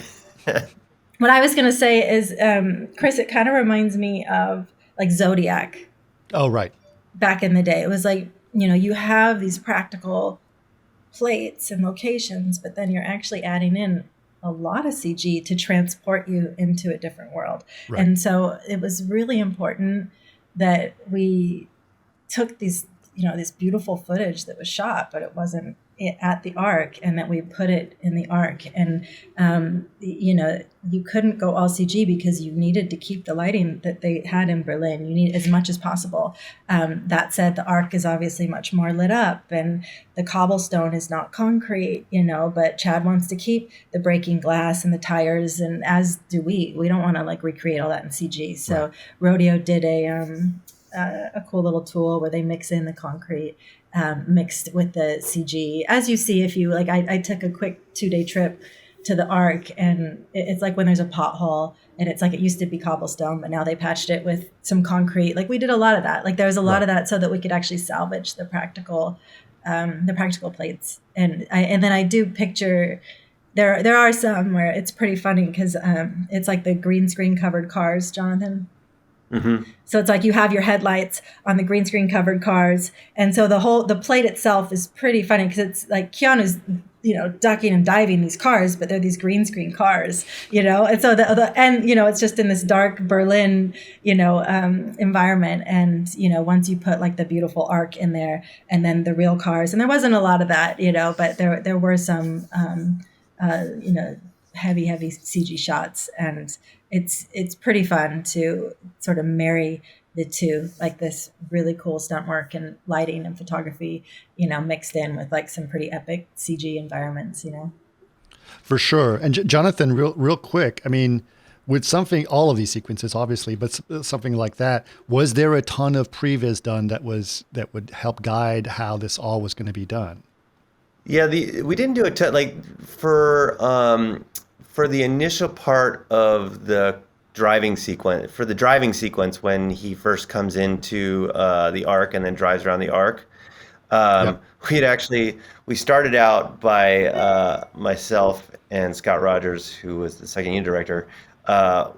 what I was going to say is, Chris, it kind of reminds me of, like, Zodiac. Oh, right. Back in the day. It was like, you have these practical plates and locations, but then you're actually adding in a lot of CG to transport you into a different world. Right. And so it was really important that we took these, this beautiful footage that was shot, but it wasn't at the Ark, and that we put it in the Ark. And, you couldn't go all CG because you needed to keep the lighting that they had in Berlin. You need as much as possible. That said, the Ark is obviously much more lit up, and the cobblestone is not concrete, but Chad wants to keep the breaking glass and the tires, and as do we. We don't want to, like, recreate all that in CG. So right. Rodeo did a cool little tool where they mix in the concrete mixed with the CG. As you see, if you, like, I took a quick 2-day trip to the Ark, and it's like when there's a pothole, and it's like it used to be cobblestone, but now they patched it with some concrete. Like, we did a lot of that. Like, there was a lot of that so that we could actually salvage the practical plates. And then I do picture, there are some where it's pretty funny because it's like the green screen covered cars, Johnathan. Mm-hmm. So it's like you have your headlights on the green screen covered cars, and so the plate itself is pretty funny because it's like Keanu's ducking and diving these cars, but they're these green screen cars, and so it's just in this dark Berlin environment, and once you put, like, the beautiful Ark in there and then the real cars, and there wasn't a lot of that, but there were some heavy CG shots, and it's pretty fun to sort of marry the two, like this really cool stunt work and lighting and photography, mixed in with, like, some pretty epic CG environments, For sure. And Johnathan, real quick, I mean, with all of these sequences, obviously, but something like that, was there a ton of previs done that would help guide how this all was going to be done? Yeah, we didn't do a ton, like, for the initial part of the driving sequence, when he first comes into the Ark and then drives around the Ark, Yep. We started out by myself and Scott Rogers, who was the second unit director,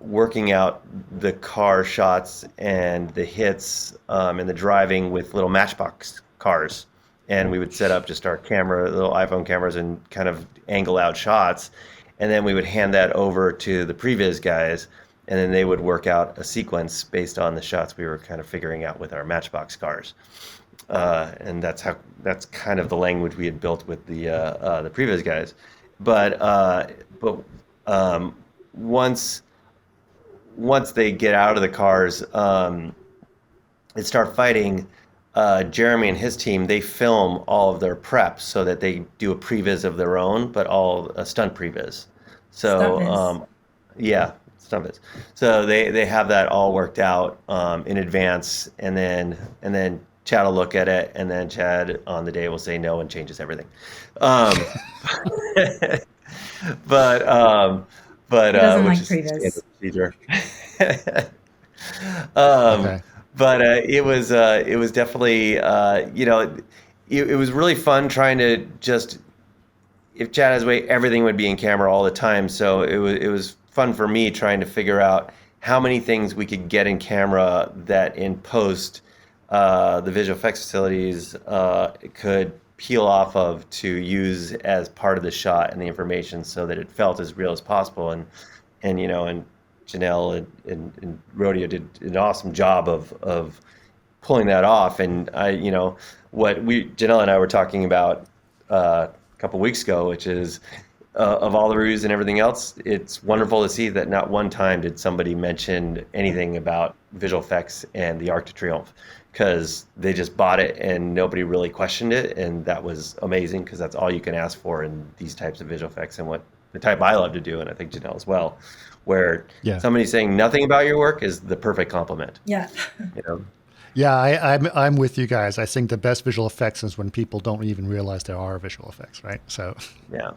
working out the car shots and the hits and the driving with little matchbox cars. And we would set up just our little iPhone cameras, and kind of angle out shots. And then we would hand that over to the Previz guys, and then they would work out a sequence based on the shots we were kind of figuring out with our matchbox cars. And that's kind of the language we had built with the Previz guys. But once they get out of the cars and start fighting, Jeremy and his team, they film all of their preps so that they do a previs of their own, but all a stunt previs. So stuntviz. So they have that all worked out in advance, and then Chad will look at it, and then Chad on the day will say no and changes everything. But He doesn't like which is Previz. standard procedure. Okay. But it was definitely it was really fun trying to just, if Chad has way, everything would be in camera all the time. So it was fun for me trying to figure out how many things we could get in camera that in post the visual effects facilities could peel off of to use as part of the shot and the information, so that it felt as real as possible. And Janelle and Rodeo did an awesome job of pulling that off. And Janelle and I were talking about a couple weeks ago, which is of all the reviews and everything else, it's wonderful to see that not one time did somebody mention anything about visual effects and the Arc de Triomphe, because they just bought it and nobody really questioned it. And that was amazing, because that's all you can ask for in these types of visual effects, and what the type I love to do, and I think Janelle as well, where somebody saying nothing about your work is the perfect compliment. Yeah. Yeah, I'm with you guys. I think the best visual effects is when people don't even realize there are visual effects, right? So yeah,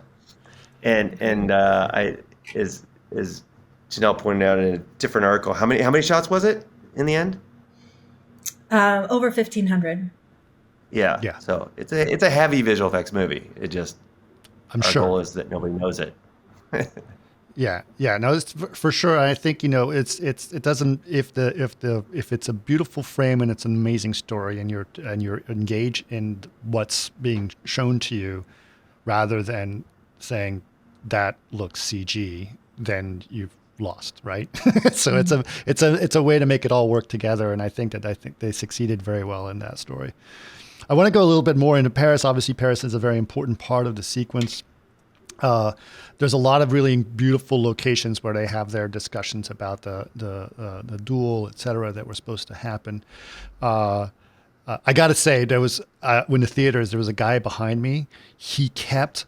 and as Janelle pointed out in a different article, how many shots was it in the end? Over 1,500. Yeah. So it's a heavy visual effects movie. I'm our sure goal is that nobody knows it. Yeah, no, it's for sure. I think it doesn't, if it's a beautiful frame and it's an amazing story, and you're engaged in what's being shown to you, rather than saying that looks CG, then you've lost, right? So it's a way to make it all work together, and I think they succeeded very well in that story. I want to go a little bit more into Paris. Obviously, Paris is a very important part of the sequence. There's a lot of really beautiful locations where they have their discussions about the duel, et cetera, that were supposed to happen. I got to say, there was when the theaters, there was a guy behind me. He kept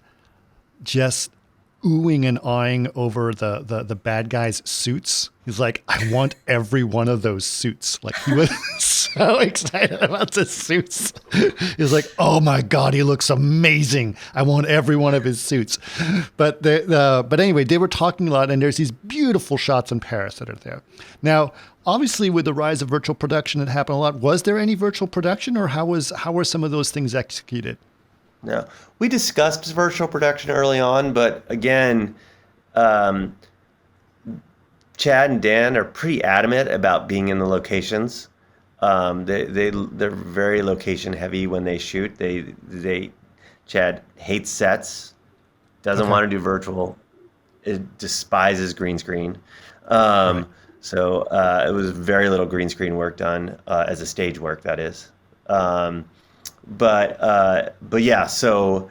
just oohing and eyeing over the bad guys' suits. He's like, I want every one of those suits. Like, he was so excited about the suits. He's like, oh my God, he looks amazing. I want every one of his suits. But anyway, they were talking a lot, and there's these beautiful shots in Paris that are there. Now, obviously, with the rise of virtual production, it happened a lot. Was there any virtual production, or how were some of those things executed? No, we discussed virtual production early on, but again, Chad and Dan are pretty adamant about being in the locations. They're very location heavy when they shoot. Chad hates sets, doesn't want to do virtual, it despises green screen. Right. So it was very little green screen work done as a stage work, that is. But yeah, so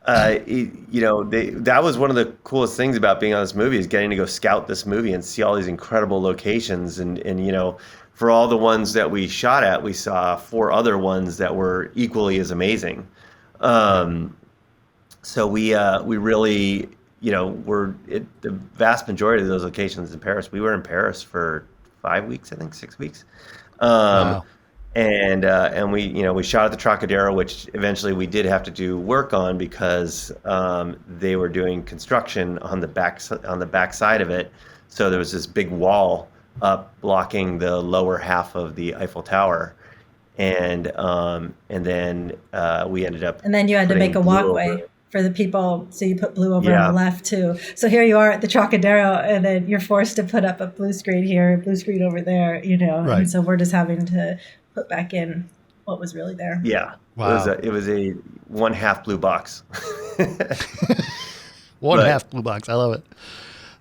that was one of the coolest things about being on this movie, is getting to go scout this movie and see all these incredible locations. And for all the ones that we shot at, we saw 4 other ones that were equally as amazing. So we really, the vast majority of those locations in Paris. We were in Paris for 5 weeks, I think 6 weeks. Wow. And we shot at the Trocadero, which eventually we did have to do work on, because they were doing construction on the back side of it. So there was this big wall up blocking the lower half of the Eiffel Tower, and then we ended up. And then you had to make a blue walkway over. for the people. So you put blue over Yeah. on the left too. So here you are at the Trocadero, and then you're forced to put up a blue screen here, blue screen over there, Right. And so we're just having to put back in what was really there. Yeah. Wow. It was a 1/2 blue box. One But- half blue box. I love it.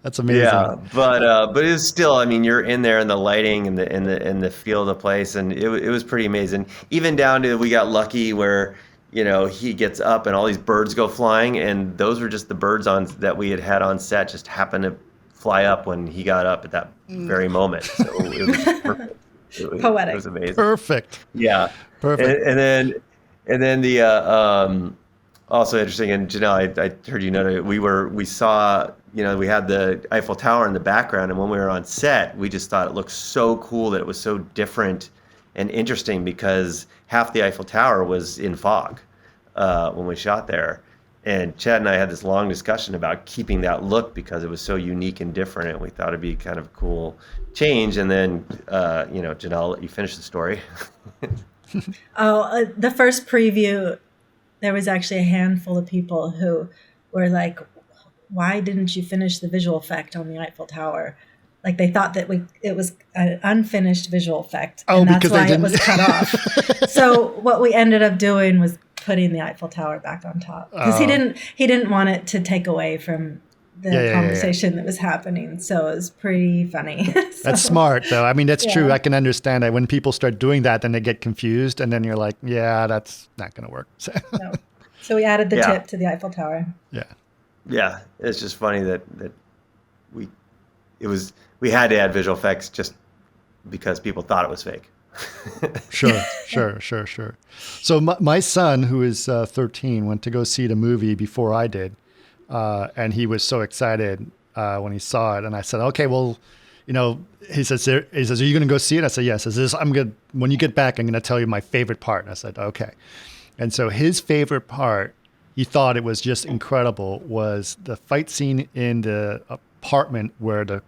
That's amazing. Yeah, but it's still. I mean, you're in there in the lighting and the feel of the place, and it was pretty amazing. Even down to we got lucky where he gets up and all these birds go flying, and those were just the birds that we had on set just happened to fly up when he got up at that very moment. So it was perfect. Poetic. It was amazing. Perfect. Yeah. Perfect. And then the also interesting, and Janelle, I heard you noted we saw we had the Eiffel Tower in the background, and when we were on set, we just thought it looked so cool that it was so different and interesting because half the Eiffel Tower was in fog when we shot there. And Chad and I had this long discussion about keeping that look because it was so unique and different, and we thought it'd be kind of a cool change. And then, Janelle, I'll let you finish the story. The first preview, there was actually a handful of people who were like, why didn't you finish the visual effect on the Eiffel Tower? Like they thought that it was an unfinished visual effect, and that's because they why it didn't- was cut off. So what we ended up doing was putting the Eiffel Tower back on top because he didn't want it to take away from the conversation that was happening. So it was pretty funny. That's smart, though. I mean, that's true. Yeah. I can understand that when people start doing that, then they get confused, and then you're like, yeah, that's not going to work. So, So we added the Yeah. tip to the Eiffel Tower. yeah. Yeah, it's just funny that we had to add visual effects just because people thought it was fake. Sure. So my son, who is 13, went to go see the movie before I did, and he was so excited when he saw it. And I said, okay, well, he says, are you going to go see it? I said, yes. He says, when you get back, I'm going to tell you my favorite part. And I said, okay. And so his favorite part, he thought it was just incredible, was the fight scene in the apartment where the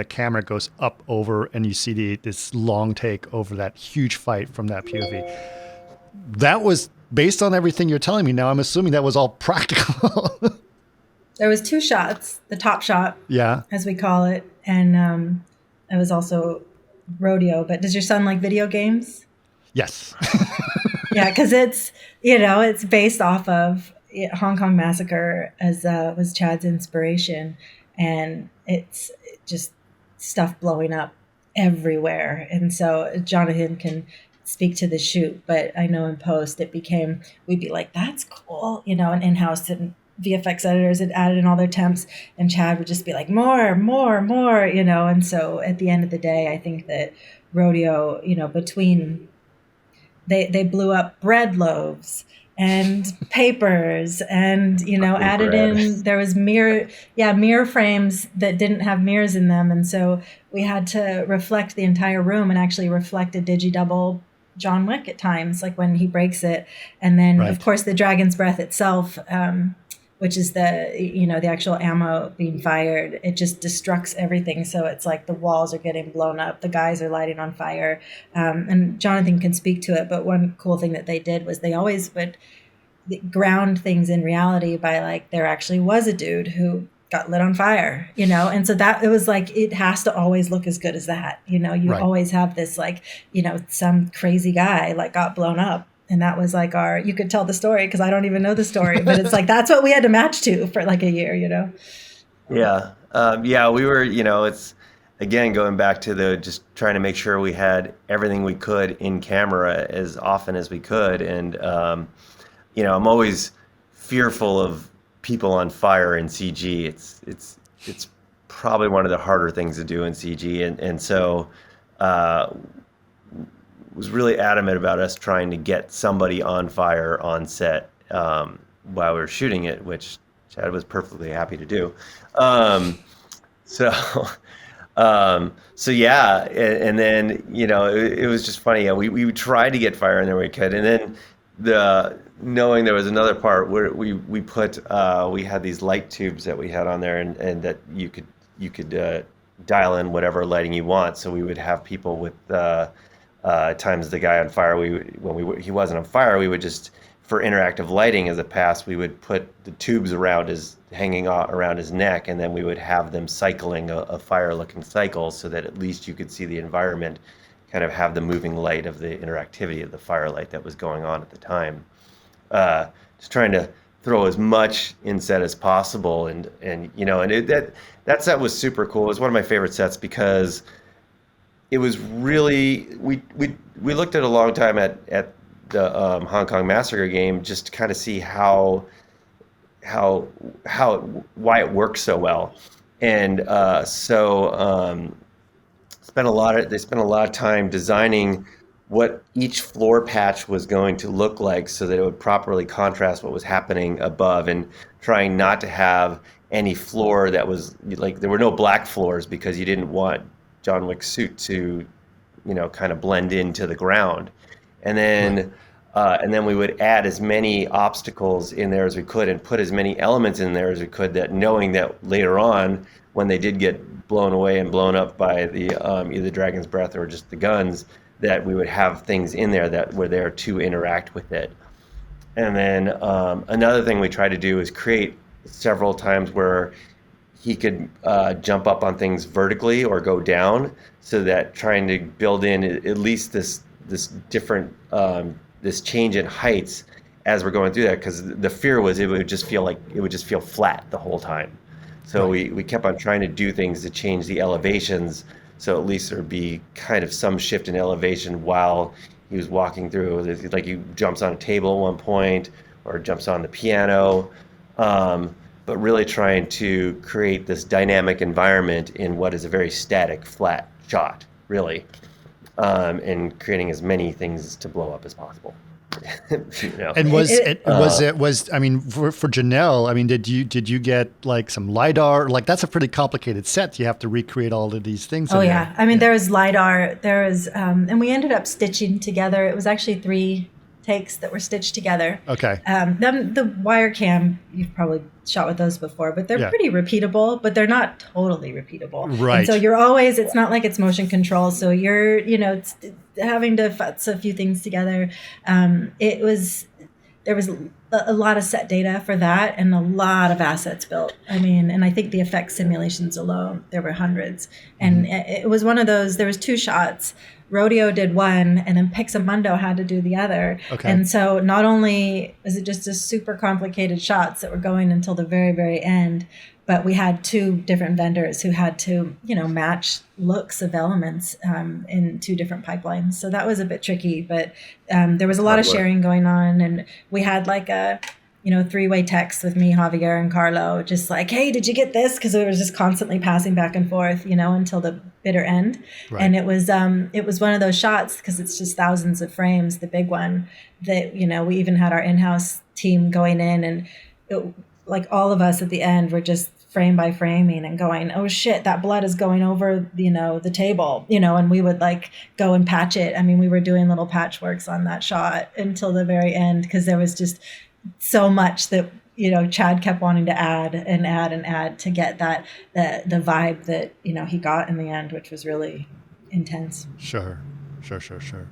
camera goes up over and you see this long take over that huge fight from that POV. That was based on everything you're telling me now. I'm assuming that was all practical. There was 2 shots, the top shot, Yeah. as we call it, and it was also rodeo. But does your son like video games? Yes. Yeah, because it's based off of Hong Kong Massacre, as was Chad's inspiration, and it's just stuff blowing up everywhere. And so Johnathan can speak to the shoot, but I know in post we'd be like, that's cool, and in-house and VFX editors had added in all their temps, and Chad would just be like, more, and so at the end of the day, I think that rodeo, between they blew up bread loaves and papers and added in, there was mirror frames that didn't have mirrors in them, and so we had to reflect the entire room and actually reflect a digi-double John Wick at times, like when he breaks it. And then Right. of course the dragon's breath itself, which is the actual ammo being fired, it just destructs everything. So it's like the walls are getting blown up, the guys are lighting on fire, and Johnathan can speak to it. But one cool thing that they did was they always would ground things in reality by like, there actually was a dude who got lit on fire, and so that it was like, it has to always look as good as that, you Right. always have this like, some crazy guy like got blown up. And that was like you could tell the story because I don't even know the story, but it's like, that's what we had to match to for like a year, Yeah. We were, it's again, going back to just trying to make sure we had everything we could in camera as often as we could. And, I'm always fearful of people on fire in CG. It's probably one of the harder things to do in CG. And so, was really adamant about us trying to get somebody on fire on set while we were shooting it, which Chad was perfectly happy to do. So yeah, and then it was just funny. Yeah, we tried to get fire in there we could, and then knowing there was another part where we put we had these light tubes that we had on there, and that you could dial in whatever lighting you want. So we would have people with times the guy on fire, he wasn't on fire, we would just, for interactive lighting as a pass, we would put the tubes hanging around his neck, and then we would have them cycling a fire-looking cycle so that at least you could see the environment, kind of have the moving light of the interactivity of the firelight that was going on at the time. Just trying to throw as much inset as possible, and that set was super cool. It was one of my favorite sets because it was really, we looked at a long time at the Hong Kong Massacre game just to kind of see why it works so well, and they spent a lot of time designing what each floor patch was going to look like so that it would properly contrast what was happening above, and trying not to have any floor that was like, there were no black floors because you didn't want John Wick's suit to, kind of blend into the ground. And then we would add as many obstacles in there as we could and put as many elements in there as we could, that knowing that later on, when they did get blown away and blown up by the either Dragon's Breath or just the guns, that we would have things in there that were there to interact with it. And then another thing we tried to do is create several times where he could jump up on things vertically or go down, so that trying to build in at least this different this change in heights as we're going through that, because the fear was it would just feel flat the whole time. So we kept on trying to do things to change the elevations, so at least there'd be kind of some shift in elevation while he was walking through. Like he jumps on a table at one point or jumps on the piano, but really trying to create this dynamic environment in what is a very static, flat shot, really, and creating as many things to blow up as possible. And I mean, for Janelle, I mean, did you get like some LiDAR? Like, that's a pretty complicated set. You have to recreate all of these things. Oh yeah. I mean, there was LiDAR, there was, and we ended up stitching together. It was actually 3 takes that were stitched together. Okay. Then the wire cam, you've probably shot with those before, but they're pretty repeatable, but they're not totally repeatable. Right. And so it's not like it's motion control. So you're, it's having to futz a few things together. There was a lot of set data for that and a lot of assets built. I mean, and I think the effects simulations alone, there were hundreds. And it was one of those, there was 2 shots. Rodeo did one, and then Pixamundo had to do the other. Okay. And so not only was it just a super complicated shots that were going until the very, very end, but we had 2 different vendors who had to, match looks of elements in 2 different pipelines. So that was a bit tricky, but there was a lot of sharing going on, and we had like a 3-way text with me, Javier, and Carlo, just like, hey, did you get this? Because it was just constantly passing back and forth, until the bitter end. Right. And it was one of those shots, because it's just thousands of frames, the big one, that, we even had our in-house team going in, and like all of us at the end were just frame by framing and going, oh shit, that blood is going over, the table, and we would like go and patch it. I mean, we were doing little patchworks on that shot until the very end, because there was just so much that Chad kept wanting to add and add and add to get that the vibe that he got in the end, which was really intense. Sure.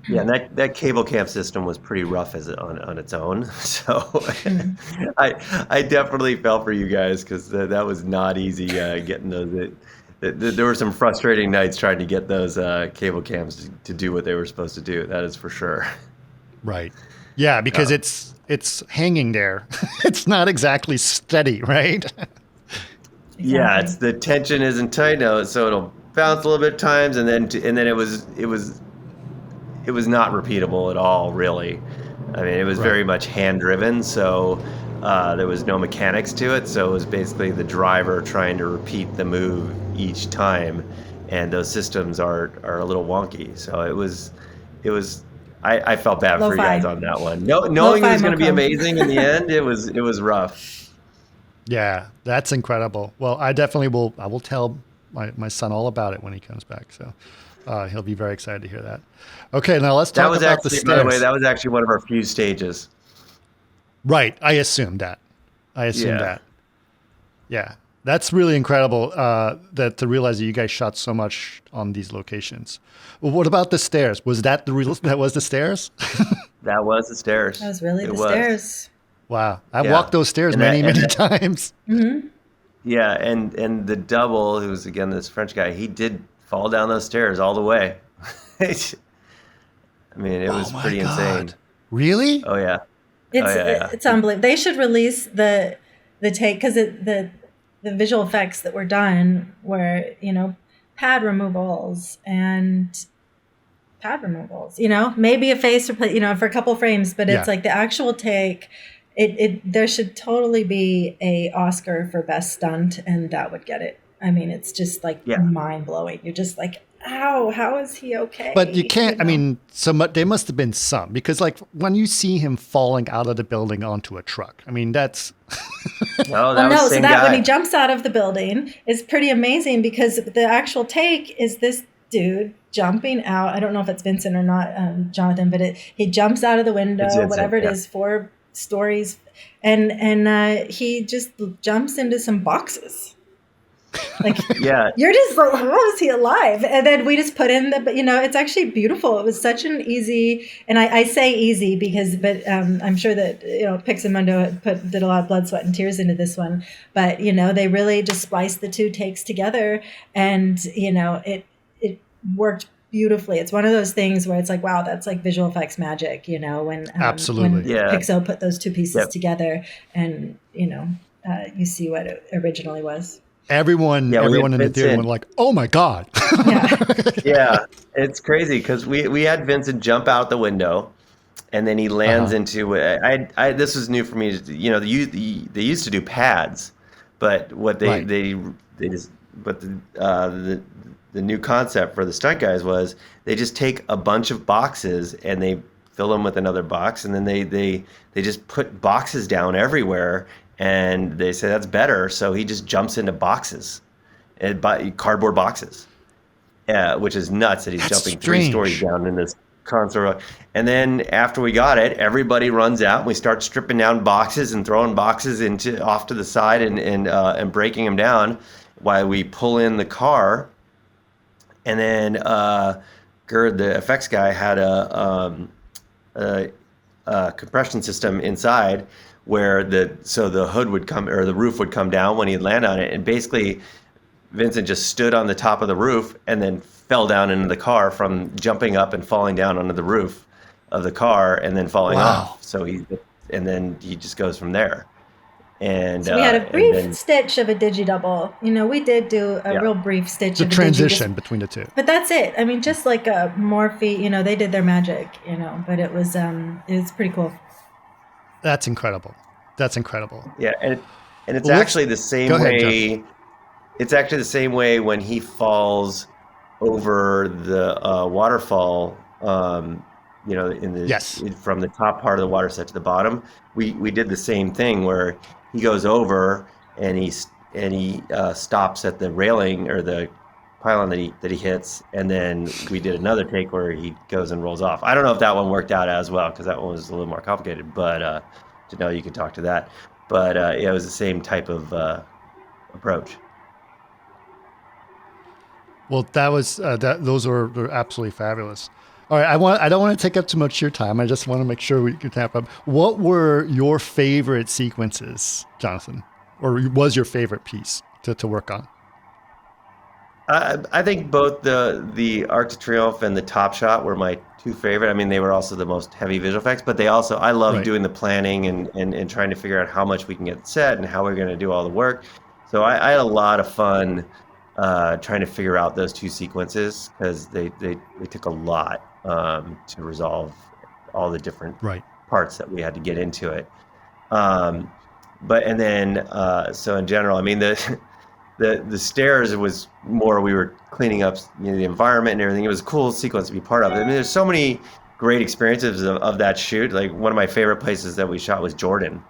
Yeah, and that cable cam system was pretty rough on its own. So I definitely felt for you guys, because that was not easy getting those. There were some frustrating nights trying to get those cable cams to do what they were supposed to do. That is for sure. Right. Yeah, because it's hanging there. It's not exactly steady, right? Exactly. Yeah, it's the tension isn't tight now, so it'll bounce a little bit at times, and then it was not repeatable at all, really. I mean, it was very much hand driven, so there was no mechanics to it. So it was basically the driver trying to repeat the move each time, and those systems are a little wonky. So it was. I felt bad for you guys on that one. Knowing it was going to be amazing in the end, it was rough. Yeah, that's incredible. Well, I will tell my son all about it when he comes back. So he'll be very excited to hear that. Okay, now let's talk about the stairs. By the way, that was actually one of our few stages. Right, I assumed that. Yeah. That's really incredible that to realize that you guys shot so much on these locations. Well, what about the stairs? Was that that was the stairs? That was the stairs. That was really It the was. stairs. Wow. I've Yeah. walked those stairs And many that- times. Yeah, and the double, who's again this French guy, he did fall down those stairs all the way. I mean, it was Oh my pretty God. insane. Really? Oh yeah. It's unbelievable. They should release the take, because the visual effects that were done were, pad removals, maybe a face replace, for a couple frames, but it's Yeah. like the actual take. There should totally be a Oscar for best stunt, and that would get it. I mean, it's just like mind blowing. You're just like, ow, how is he okay? But you can't, I mean, there must have been some, because like when you see him falling out of the building onto a truck, I mean, that's... No, that was the so same that guy. when he jumps out of the building is pretty amazing, because the actual take is this dude jumping out. I don't know if it's Vincent or not, Johnathan, but he jumps out of the window, It's Vincent, whatever it yeah. is, 4 stories, and he just jumps into some boxes. Like, Yeah. you're just like, how is he alive? And then we just put in it's actually beautiful. It was such an easy, and I say easy but I'm sure that, Pixamundo did a lot of blood, sweat, and tears into this one. But, they really just spliced the 2 takes together, and, it worked beautifully. It's one of those things where it's like, wow, that's like visual effects magic, when Absolutely. when Yeah. Pixo put those 2 pieces Yep. together, and, you see what it originally was. Everyone Yeah, we in had the theater Vincent. went like, oh my God. Yeah. Yeah, it's crazy because we had Vincent jump out the window, and then he lands into this was new for me. They used to do pads, but what they just the new concept for the stunt guys was they just take a bunch of boxes and they fill them with another box, and then they just put boxes down everywhere, and they say that's better. So he just jumps into boxes, and cardboard boxes. Yeah, which is nuts that he's That's jumping strange. 3 stories down in this concert. And then after we got it, everybody runs out and we start stripping down boxes and throwing boxes off to the side and breaking them down while we pull in the car. And then Gerd, the effects guy, had a compression system inside where the hood would come, or the roof would come down when he'd land on it, and basically Vincent just stood on the top of the roof and then fell down into the car from jumping up and falling down onto the roof of the car and then falling off. So then he just goes from there. And So we had a brief and then, stitch of a digidouble. We did do a real brief stitch The of a transition digidouble. between the 2. But that's it. I mean, just like a Morphe, they did their magic, but it was pretty cool. That's incredible. That's incredible. yeah, and it's Well, actually the same go ahead, way. It's actually the same way when he falls over the waterfall. From the top part of the water set to the bottom. We did the same thing where he goes over and he stops at the railing or the pylon that he hits, and then we did another take where he goes and rolls off. I don't know if that one worked out as well because that one was a little more complicated, but Janelle, you could talk to that. But it was the same type of approach. Well, that was those were absolutely fabulous. All right, I don't want to take up too much of your time. I just want to make sure we can tap up. What were your favorite sequences, Johnathan, or was your favorite piece to work on? I think both the Arc de Triomphe and the Top Shot were my 2 favorite. I mean, they were also the most heavy visual effects, but I love doing the planning and trying to figure out how much we can get set and how we're going to do all the work. So I had a lot of fun trying to figure out those 2 sequences because they took a lot to resolve all the different parts that we had to get into it. So in general, I mean, the stairs was more we were cleaning up the environment and everything. It was a cool sequence to be part of. I mean, there's so many great experiences of that shoot. Like one of my favorite places that we shot was Jordan.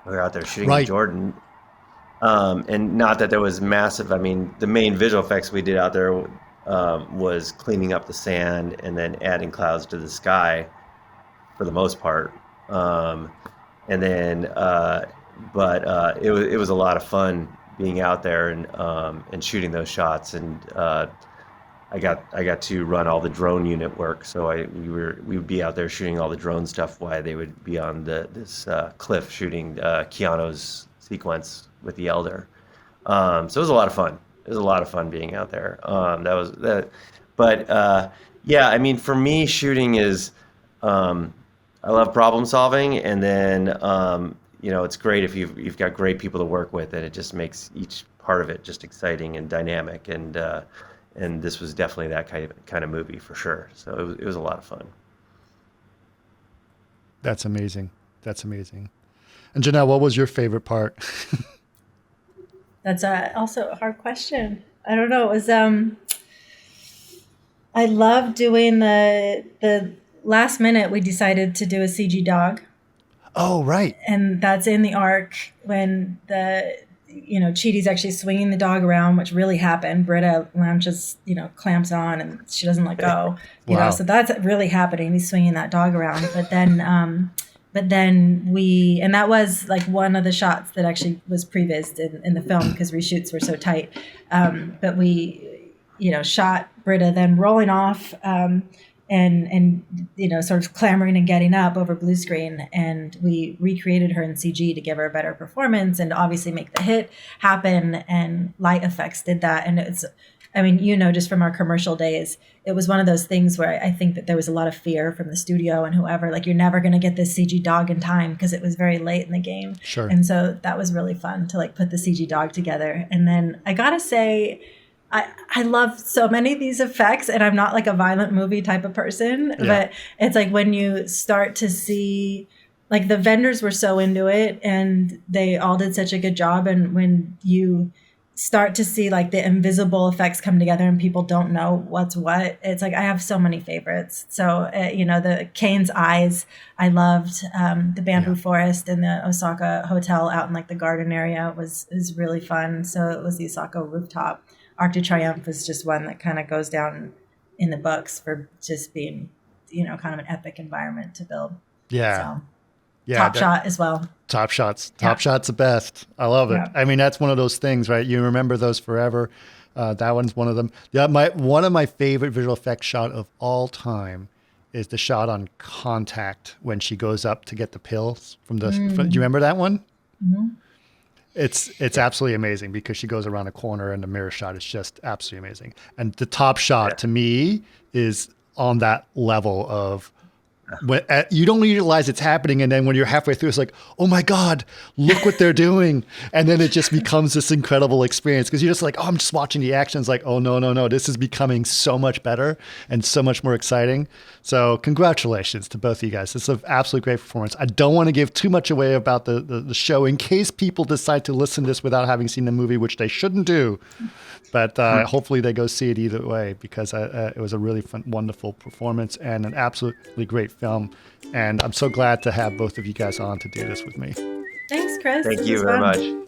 We were out there shooting in Jordan. And not that there was massive, I mean, the main visual effects we did out there was cleaning up the sand and then adding clouds to the sky for the most part. It was a lot of fun being out there and shooting those shots. And I got to run all the drone unit work, so we would be out there shooting all the drone stuff while they would be on this cliff shooting Keanu's sequence with the Elder. So it was a lot of fun. It was a lot of fun being out there. But yeah, I mean, for me, shooting is I love problem solving, and then it's great if you've got great people to work with, and it just makes each part of it just exciting and dynamic. And this was definitely that kind of movie for sure. So it was a lot of fun. That's amazing. That's amazing. And Janelle, what was your favorite part? That's also a hard question. I don't know. It was I love doing the last minute. We decided to do a CG dog. Oh, right. And that's in the arc when Chidi's actually swinging the dog around, which really happened. Britta launches, clamps on, and she doesn't let go. Wow. So that's really happening. He's swinging that dog around. But then and that was like one of the shots that actually was previs in the film because reshoots were so tight. But we, shot Britta then rolling off, and sort of clamoring and getting up over blue screen, and we recreated her in CG to give her a better performance and obviously make the hit happen, and light effects did that. And it's, just from our commercial days, it was one of those things where I think that there was a lot of fear from the studio and whoever, like, you're never going to get this CG dog in time because it was very late in the game. Sure. And so that was really fun to like put the CG dog together. And then I gotta say, I love so many of these effects, and I'm not like a violent movie type of person, but it's like when you start to see, like, the vendors were so into it and they all did such a good job. And when you start to see like the invisible effects come together and people don't know what's what, it's like I have so many favorites. So, the Kane's eyes, I loved the bamboo forest and the Osaka hotel out in like the garden area was really fun. So it was the Osaka rooftop. Arc de Triomphe is just one that kind of goes down in the books for just being, kind of an epic environment to build. Yeah. So, yeah. Top Shot as well. Top Shot's the best. I love it. Yeah. That's one of those things, right? You remember those forever. That one's one of them. Yeah. One of my favorite visual effects shot of all time is the shot on Contact when she goes up to get the pills from the, do you remember that one? Mm-hmm. It's absolutely amazing because she goes around a corner and the mirror shot is just absolutely amazing. And the Top Shot to me is on that level of when you don't realize it's happening, and then when you're halfway through, it's like, oh my God, look what they're doing. And then it just becomes this incredible experience because you're just like, oh, I'm just watching the action. It's like, oh, no, this is becoming so much better and so much more exciting. So congratulations to both of you guys. This is an absolutely great performance. I don't want to give too much away about the show in case people decide to listen to this without having seen the movie, which they shouldn't do. But hopefully they go see it either way because it was a really fun, wonderful performance and an absolutely great film. And I'm so glad to have both of you guys on to do this with me. Thanks, Chris. Thank you very much.